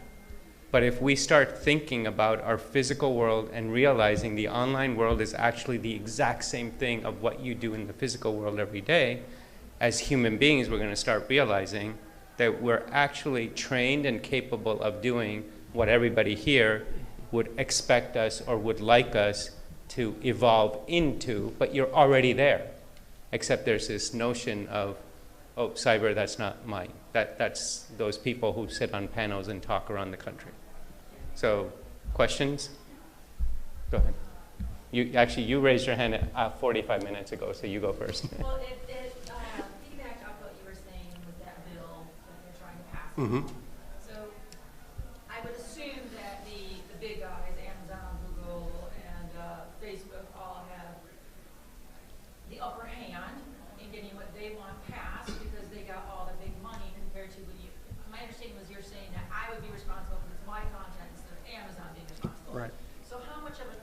But if we start thinking about our physical world and realizing the online world is actually the exact same thing of what you do in the physical world every day, as human beings, we're going to start realizing that we're actually trained and capable of doing what everybody here would expect us or would like us to evolve into, but you're already there. Except there's this notion of, oh, cyber, that's not mine. That's those people who sit on panels and talk around the country. So, questions? Go ahead. You raised your hand 45 minutes ago, so you go first. Well, it piggybacked off what you were saying with that bill that they're trying to pass. Mm-hmm. So I would assume that the big guys, Amazon, Google, and Facebook all have the upper hand in getting what they want passed because they got all the big money compared my understanding was you're saying that I would be responsible because it's my content instead of Amazon being responsible. Right. So how much of a,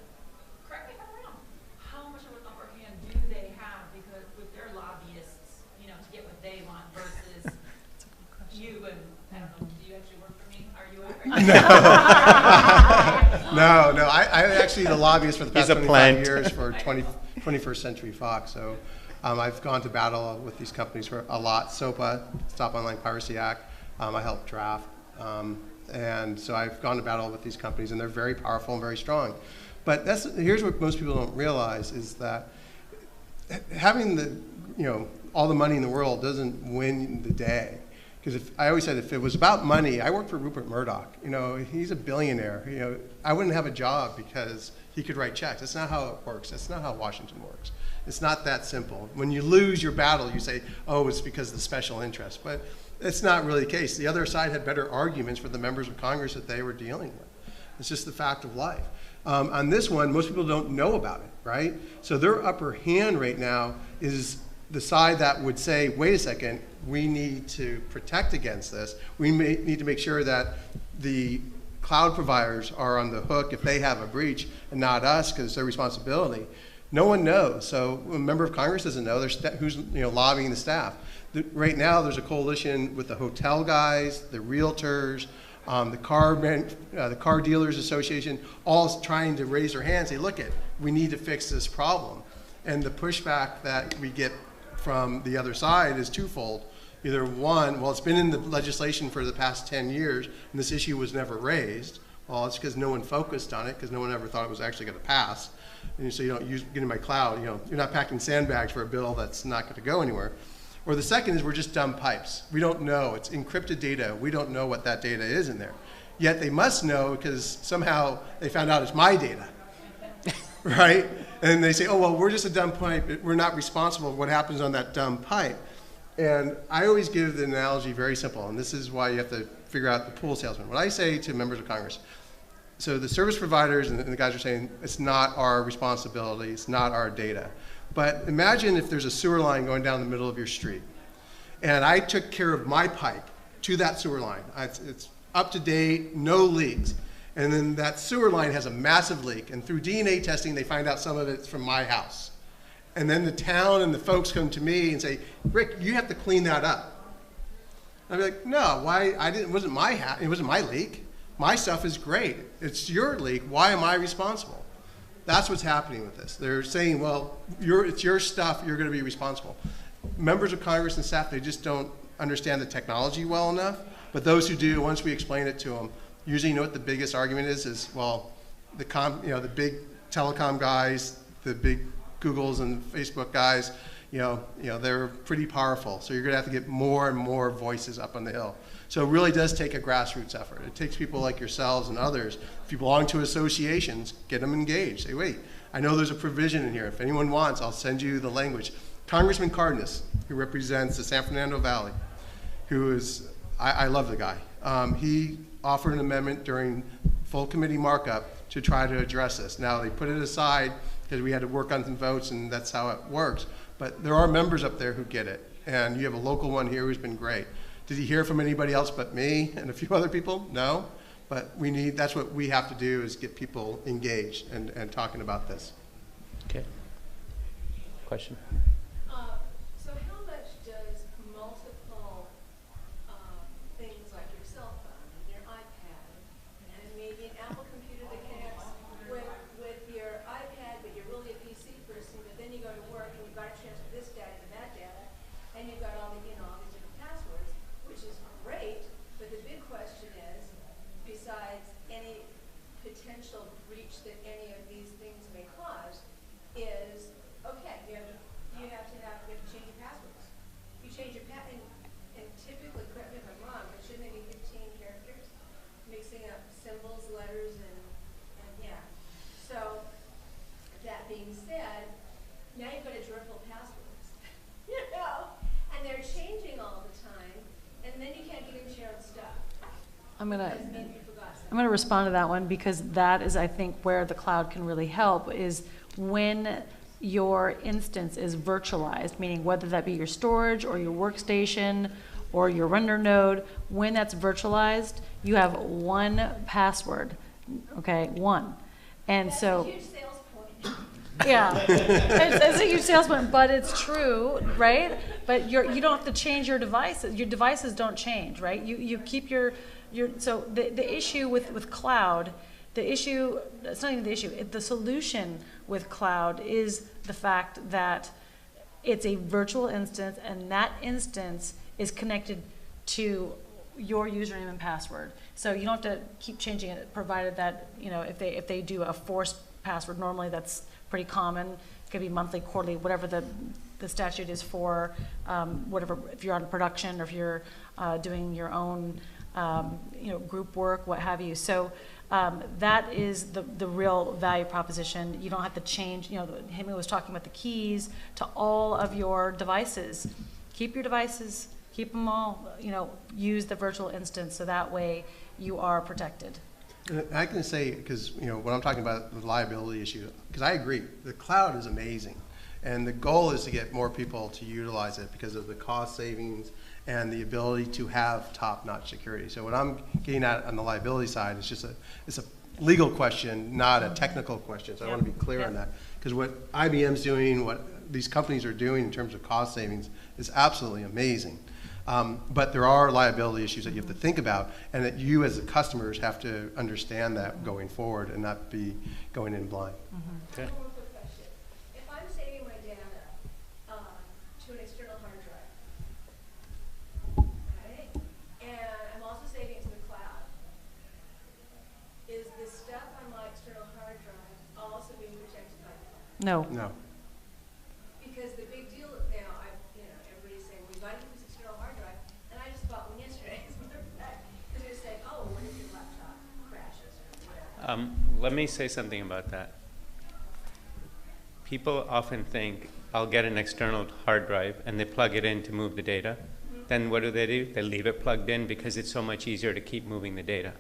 correct me if I'm wrong, how much of an upper hand do they have because with their lobbyists, you know, to get what they want versus you and, I don't know, do you actually work for me? Are you ever? No, I'm actually the lobbyist for the past He's a 25 plant. years for 21st Century Fox. So I've gone to battle with these companies for a lot. SOPA, Stop Online Piracy Act, I helped draft. And so I've gone to battle with these companies, and they're very powerful and very strong. But here's what most people don't realize is that having all the money in the world doesn't win the day. Because I always said if it was about money, I worked for Rupert Murdoch. You know, he's a billionaire. You know, I wouldn't have a job because he could write checks. That's not how it works. That's not how Washington works. It's not that simple. When you lose your battle, you say, oh, it's because of the special interest. But it's not really the case. The other side had better arguments for the members of Congress that they were dealing with. It's just the fact of life. On this one, most people don't know about it, right? So their upper hand right now is the side that would say, wait a second, we need to protect against this. We need to make sure that the cloud providers are on the hook if they have a breach and not us because it's their responsibility. No one knows. So a member of Congress doesn't know who's lobbying the staff. Right now there's a coalition with the hotel guys, the realtors, the car dealers association, all trying to raise their hands and say, look, we need to fix this problem. And the pushback that we get from the other side is twofold. Either one, well, it's been in the legislation for the past 10 years, and this issue was never raised. Well, it's because no one focused on it, because no one ever thought it was actually going to pass. And so you don't get in my cloud. You're not packing sandbags for a bill that's not going to go anywhere. Or the second is we're just dumb pipes. We don't know. It's encrypted data. We don't know what that data is in there. Yet they must know because somehow they found out it's my data. Right? And they say, oh, well, we're just a dumb pipe. We're not responsible for what happens on that dumb pipe. And I always give the analogy very simple, and this is why you have to figure out the pool salesman. What I say to members of Congress, so the service providers and the guys are saying, it's not our responsibility, it's not our data. But imagine if there's a sewer line going down the middle of your street, and I took care of my pipe to that sewer line. It's up to date, no leaks. And then that sewer line has a massive leak, and through DNA testing, they find out some of it's from my house. And then the town and the folks come to me and say, Rick, you have to clean that up. I'd be like, no, why? It wasn't my leak. My stuff is great. It's your leak. Why am I responsible? That's what's happening with this. They're saying, well, it's your stuff. You're going to be responsible. Members of Congress and staff, they just don't understand the technology well enough. But those who do, once we explain it to them, usually what the biggest argument is well, the big telecom guys, the big Googles and Facebook guys, they're pretty powerful. So you're going to have to get more and more voices up on the hill. So it really does take a grassroots effort. It takes people like yourselves and others. If you belong to associations, get them engaged. Say, wait, I know there's a provision in here. If anyone wants, I'll send you the language. Congressman Cardenas, who represents the San Fernando Valley, who is, I love the guy. He offered an amendment during full committee markup to try to address this. Now, they put it aside because we had to work on some votes, and that's how it works. But there are members up there who get it, and you have a local one here who's been great. Did he hear from anybody else but me and a few other people? No, but that's what we have to do is get people engaged and talking about this. Okay. Question? So how much does multiple things like your cell phone and your iPad and maybe an Apple computer that connects with your iPad, but you're really a PC person, but then you go to work and you've got to transfer this data to that data, and you've got all these different passwords, which is great, but the big question is, besides any potential breach that any of these things may cause, is, okay, you have to change your passwords. You change your and typically, correct me if I'm wrong, but shouldn't they be 15 characters? Mixing up symbols, letters, and yeah. So, that being said, now you've got a triple passwords, and they're changing all the time, and then you can't get into your own stuff. I'm gonna Because maybe you forgot something. I'm gonna respond to that one because that is, I think, where the cloud can really help is when your instance is virtualized, meaning whether that be your storage or your workstation or your render node, when that's virtualized, you have one password, okay, one. And That's so. a huge sales point. Yeah, it's a huge sales point, but it's true, right? But you don't have to change your devices. Your devices don't change, right? You keep your so the issue with cloud, it's not even the issue. The solution with cloud is the fact that it's a virtual instance, and that instance is connected to your username and password. So you don't have to keep changing it, provided that, if they do a forced password, normally that's pretty common. It could be monthly, quarterly, whatever the statute is for, whatever, if you're on production or if you're doing your own, group work, what have you. So that is the real value proposition. You don't have to change, Hemi was talking about the keys to all of your devices. Keep your devices, keep them all, use the virtual instance, so that way you are protected. And I can say, because when I'm talking about the liability issue, because I agree, the cloud is amazing, and the goal is to get more people to utilize it because of the cost savings and the ability to have top-notch security. So what I'm getting at on the liability side is it's a legal question, not a technical question. So I want to be clear on that, because what IBM's doing, what these companies are doing in terms of cost savings is absolutely amazing. But there are liability issues that you have to think about, and that you as the customers have to understand that going forward and not be going in blind. I have one quick question. If I'm saving my data to an external hard drive, right, and I'm also saving it to the cloud, is the stuff on my external hard drive also being protected by the cloud? No. No. Because the big deal now, everybody's saying, we got to use this external hard drive, and I just bought one yesterday, as a matter of fact, because they're saying, oh, what if your laptop crashes or whatever? Let me say something about that. People often think, I'll get an external hard drive, and they plug it in to move the data. Then what do? They leave it plugged in because it's so much easier to keep moving the data.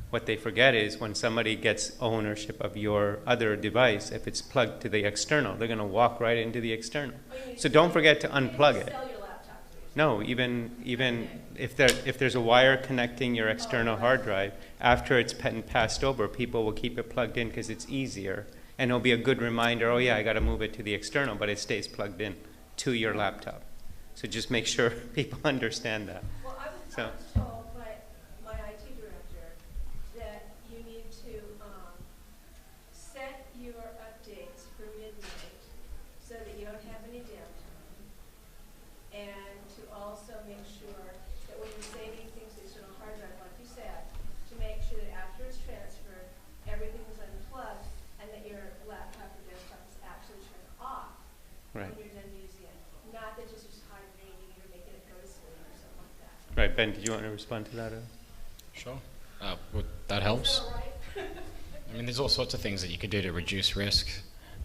What they forget is when somebody gets ownership of your other device, if it's plugged to the external, they're going to walk right into the external. So don't forget to unplug it. Sell your laptop to yourself. No, even if there's a wire connecting your external hard drive, after it's passed over, people will keep it plugged in because it's easier, and it'll be a good reminder. Oh yeah, I got to move it to the external, but it stays plugged in to your laptop. So just make sure people understand that. Well, I was So. told by my IT director that you need to set your updates for midnight so that you don't have any downtime, and to also make sure that when you're saving things to external hard drive, like you said, to make sure that after it's transferred, everything is unplugged and that your laptop or desktop is actually turned off Right. when you're done using it. Not that just hibernating or making it go to sleep or something like that. Right, Ben, did you want to respond to that? Sure. That helps. Is that all right? I mean, there's all sorts of things that you could do to reduce risk.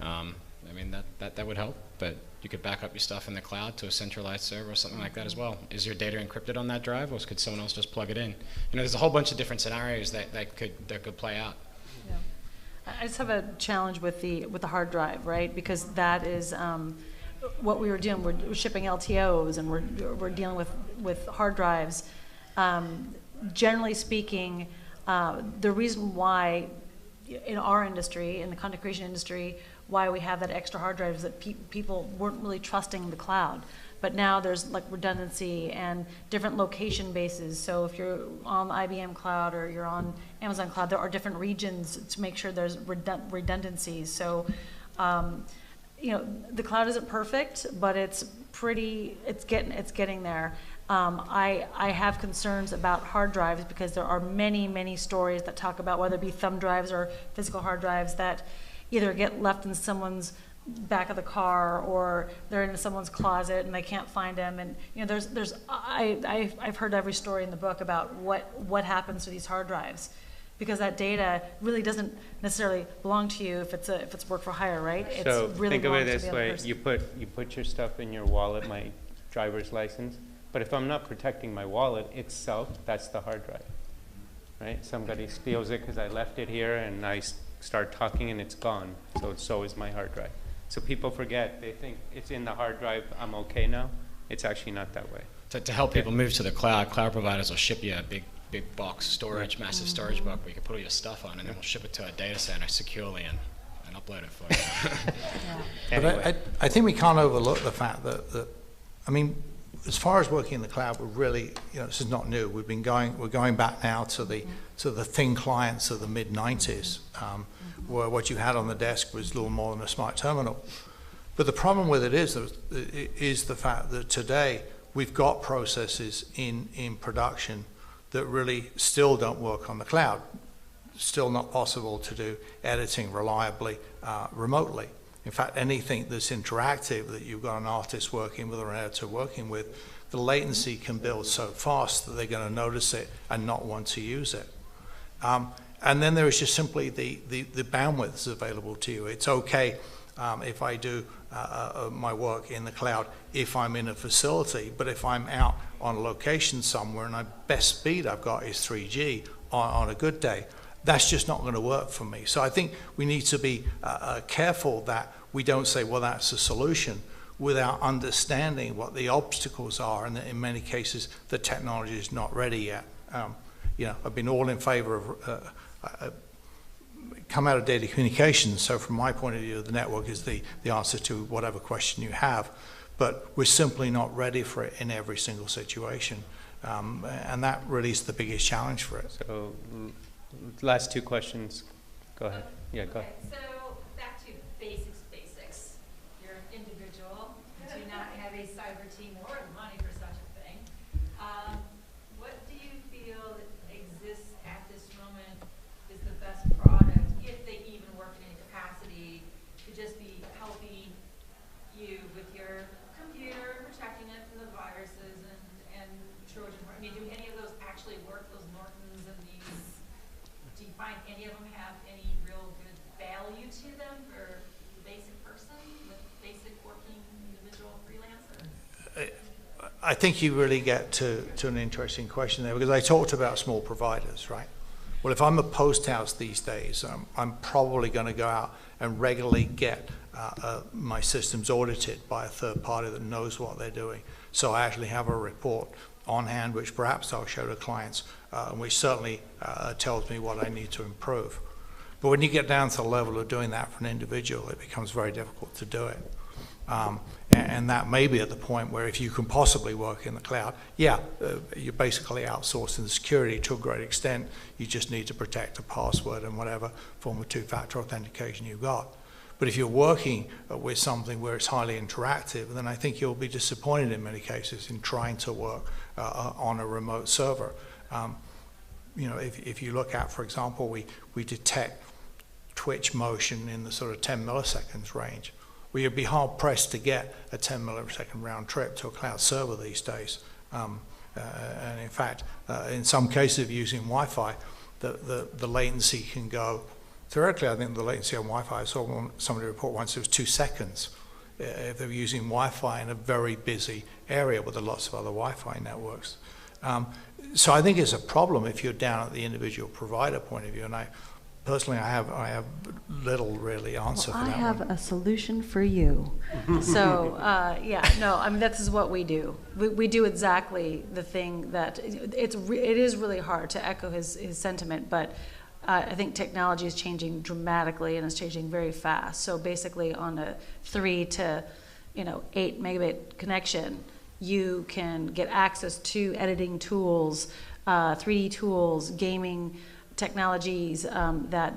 That would help, but you could back up your stuff in the cloud to a centralized server or something like that as well. Is your data encrypted on that drive, or could someone else just plug it in? There's a whole bunch of different scenarios that could play out. Yeah. I just have a challenge with the hard drive, right? Because that is what we were doing. We're shipping LTOs, and we're dealing with hard drives. Generally speaking, the reason why in our industry, in the content creation industry, why we have that extra hard drive is that people weren't really trusting the cloud. But now there's like redundancy and different location bases. So if you're on the IBM cloud or you're on Amazon cloud, there are different regions to make sure there's redundancies. So, the cloud isn't perfect, but it's getting there. I have concerns about hard drives because there are many, many stories that talk about whether it be thumb drives or physical hard drives that either get left in someone's back of the car or they're in someone's closet and they can't find them. And I've heard every story in the book about what happens to these hard drives, because that data really doesn't necessarily belong to you if it's work for hire, right? So it's really think of it belongs to this the other way: person. you put your stuff in your wallet, my driver's license. But if I'm not protecting my wallet itself, that's the hard drive, right? Somebody steals it because I left it here, and I start talking, and it's gone. So is my hard drive. So people forget; they think it's in the hard drive. I'm okay now. It's actually not that way. to help people move to the cloud, cloud providers will ship you a big box storage, massive storage box where you can put all your stuff on, and then we'll ship it to a data center securely and upload it for you. But I think we can't overlook the fact that I mean, as far as working in the cloud, we're really, this is not new. We're going back now to the thin clients of the mid-90s, where what you had on the desk was little more than a smart terminal. But the problem with it is the fact that today we've got processes in production that really still don't work on the cloud. Still not possible to do editing reliably remotely. In fact, anything that's interactive that you've got an artist working with or an editor working with, the latency can build so fast that they're going to notice it and not want to use it. And then there is just simply the bandwidth that's available to you. It's okay if I do my work in the cloud if I'm in a facility, but if I'm out on a location somewhere and the best speed I've got is 3G on a good day, that's just not going to work for me. So I think we need to be careful that we don't say, well, that's a solution, without understanding what the obstacles are, and that in many cases the technology is not ready yet. I've been all in favor of come out of data communications, so from my point of view, the network is the answer to whatever question you have, but we're simply not ready for it in every single situation, and that really is the biggest challenge for it. So, last two questions. Go ahead. Yeah, go ahead. So back to basics. You're an individual, do not have a cyber team or the money for such a thing. What do you feel exists at this moment is the best product, if they even work in any capacity, to just be helping you with your computer, protecting it from the viruses and Trojan? I mean, do any of those actually work, those Nortons and these? Do you find any of them have any real good value to them for the basic person, the basic working individual freelancer? I think you really get to an interesting question there, because I talked about small providers, right? Well, if I'm a post house these days, I'm probably going to go out and regularly get my systems audited by a third party that knows what they're doing. So I actually have a report on hand, which perhaps I'll show to clients, which certainly tells me what I need to improve. But when you get down to the level of doing that for an individual, it becomes very difficult to do it. And that may be at the point where if you can possibly work in the cloud, you're basically outsourcing the security to a great extent. You just need to protect a password and whatever form of two-factor authentication you've got. But if you're working with something where it's highly interactive, then I think you'll be disappointed in many cases in trying to work on a remote server. If you look at, for example, we detect twitch motion in the sort of 10 milliseconds range. Well, you'd be hard pressed to get a 10 millisecond round trip to a cloud server these days. And in fact, in some cases of using Wi-Fi, the latency can go, theoretically, I think the latency on Wi-Fi, I saw somebody report once it was 2 seconds if they were using Wi-Fi in a very busy area with lots of other Wi-Fi networks. So I think it's a problem if you're down at the individual provider point of view, and personally, I have little really answer for that. I have a solution for you. So this is what we do. We do exactly the thing that it is really hard to echo his sentiment, but I think technology is changing dramatically and it's changing very fast. So basically, on a 3 to 8 megabit connection, you can get access to editing tools, 3D tools, gaming technologies that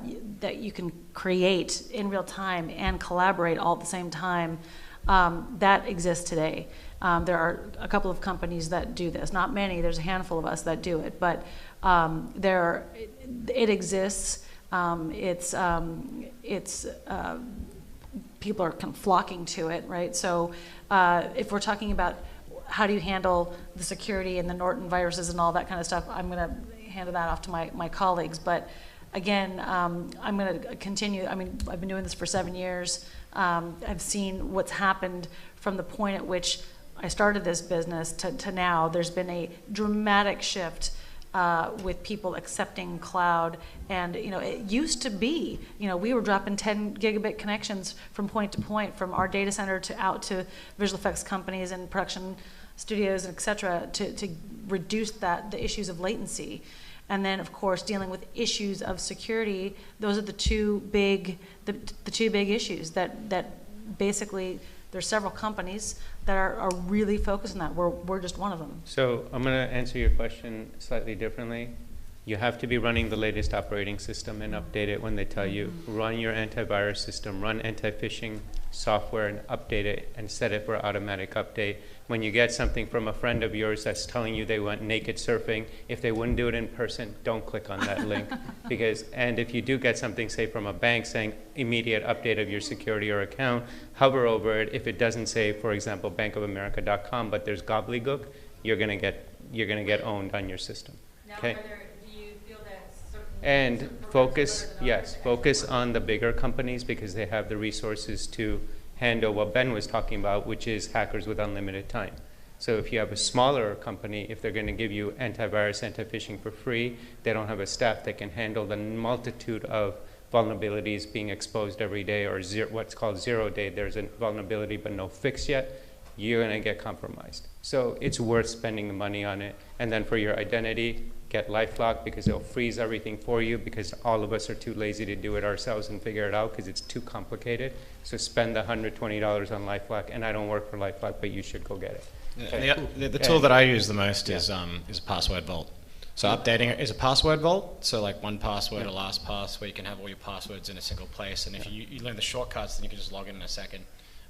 you can create in real time and collaborate all at the same time, that exists today. There are a couple of companies that do this. Not many. There's a handful of us that do it, but it exists. People are kind of flocking to it, right? So if we're talking about how do you handle the security and the Norton viruses and all that kind of stuff, I'm going to hand that off to my colleagues. But again, I'm going to continue. I mean, I've been doing this for 7 years. I've seen what's happened from the point at which I started this business to now. There's been a dramatic shift with people accepting cloud. And it used to be, we were dropping 10 gigabit connections from point to point, from our data center out to visual effects companies and production studios, et cetera, to reduce the issues of latency. And then, of course, dealing with issues of security. Those are the two big issues that basically there's several companies that are really focused on that. We're just one of them. So I'm going to answer your question slightly differently. You have to be running the latest operating system and update it when they tell you. Run your antivirus system, run anti-phishing software and update it and set it for automatic update. When you get something from a friend of yours that's telling you they want naked surfing, if they wouldn't do it in person, don't click on that link. And if you do get something, say from a bank saying immediate update of your security or account, hover over it. If it doesn't say, for example, bankofamerica.com, but there's gobbledygook, you're gonna get owned on your system. Now, Okay. do you feel that certain And programs focus, are better than yes, others? focus on the bigger companies because they have the resources to handle what Ben was talking about, which is hackers with unlimited time. So if you have a smaller company, if they're going to give you antivirus, anti-phishing for free, they don't have a staff that can handle the multitude of vulnerabilities being exposed every day, or what's called 0 day. There's a vulnerability but no fix yet. You're going to get compromised. So it's worth spending the money on it. And then for your identity, get LifeLock because it'll freeze everything for you because all of us are too lazy to do it ourselves and figure it out because it's too complicated. So spend the $120 on LifeLock. And I don't work for LifeLock, but you should go get it. The tool that I use the most is Password Vault. So updating it is a password vault. So like 1Password or LastPass, where you can have all your passwords in a single place. And if you learn the shortcuts, then you can just log in a second.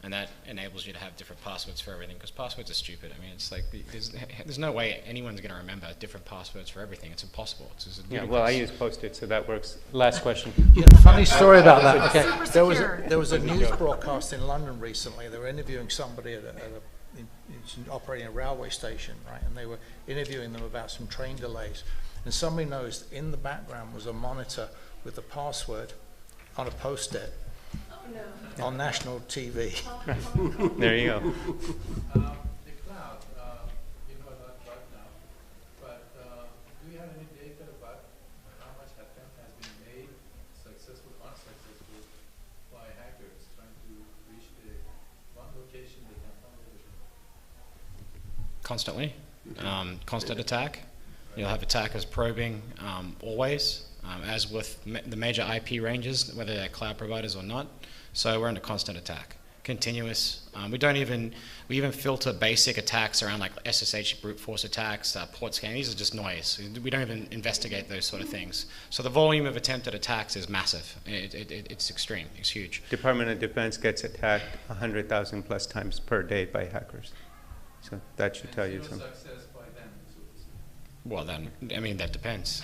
And that enables you to have different passwords for everything, because passwords are stupid. I mean, it's like there's no way anyone's going to remember different passwords for everything. It's impossible. Well, I use Post-it, so that works. Last question. Yeah, funny story about that. Okay, Super there was a news broadcast in London recently. They were interviewing somebody operating a railway station, right? And they were interviewing them about some train delays. And somebody noticed in the background was a monitor with the password on a Post-it. On national TV. There you go. The cloud, you know a lot right now, but do you have any data about how much attempt has been made, successful, unsuccessful, by hackers trying to reach the one location they can find everything? Constantly, constant attack. You'll have attackers probing always, as with the major IP ranges, whether they're cloud providers or not. So we're under constant attack, continuous. We even filter basic attacks around like SSH brute force attacks, port scanning. These are just noise. We don't even investigate those sort of things. So the volume of attempted attacks is massive. It's extreme. It's huge. Department of Defense gets attacked 100,000 plus times per day by hackers. So that should tell you something. Success by them, so to speak. Well, then, I mean, that depends.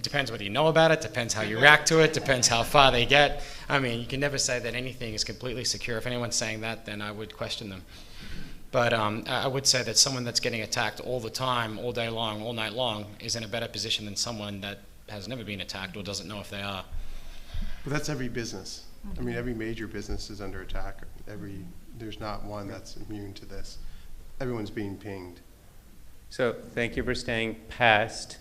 Depends whether you know about it, depends how you react to it, depends how far they get. I mean, you can never say that anything is completely secure. If anyone's saying that, then I would question them. But I would say that someone that's getting attacked all the time, all day long, all night long, is in a better position than someone that has never been attacked or doesn't know if they are. But that's every business. I mean, every major business is under attack. There's not one that's immune to this. Everyone's being pinged. So thank you for staying past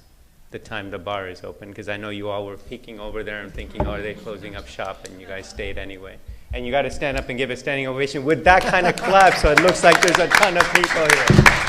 the time the bar is open, because I know you all were peeking over there and thinking, oh, are they closing up shop? And you guys stayed anyway. And you got to stand up and give a standing ovation with that kind of clap, so it looks like there's a ton of people here.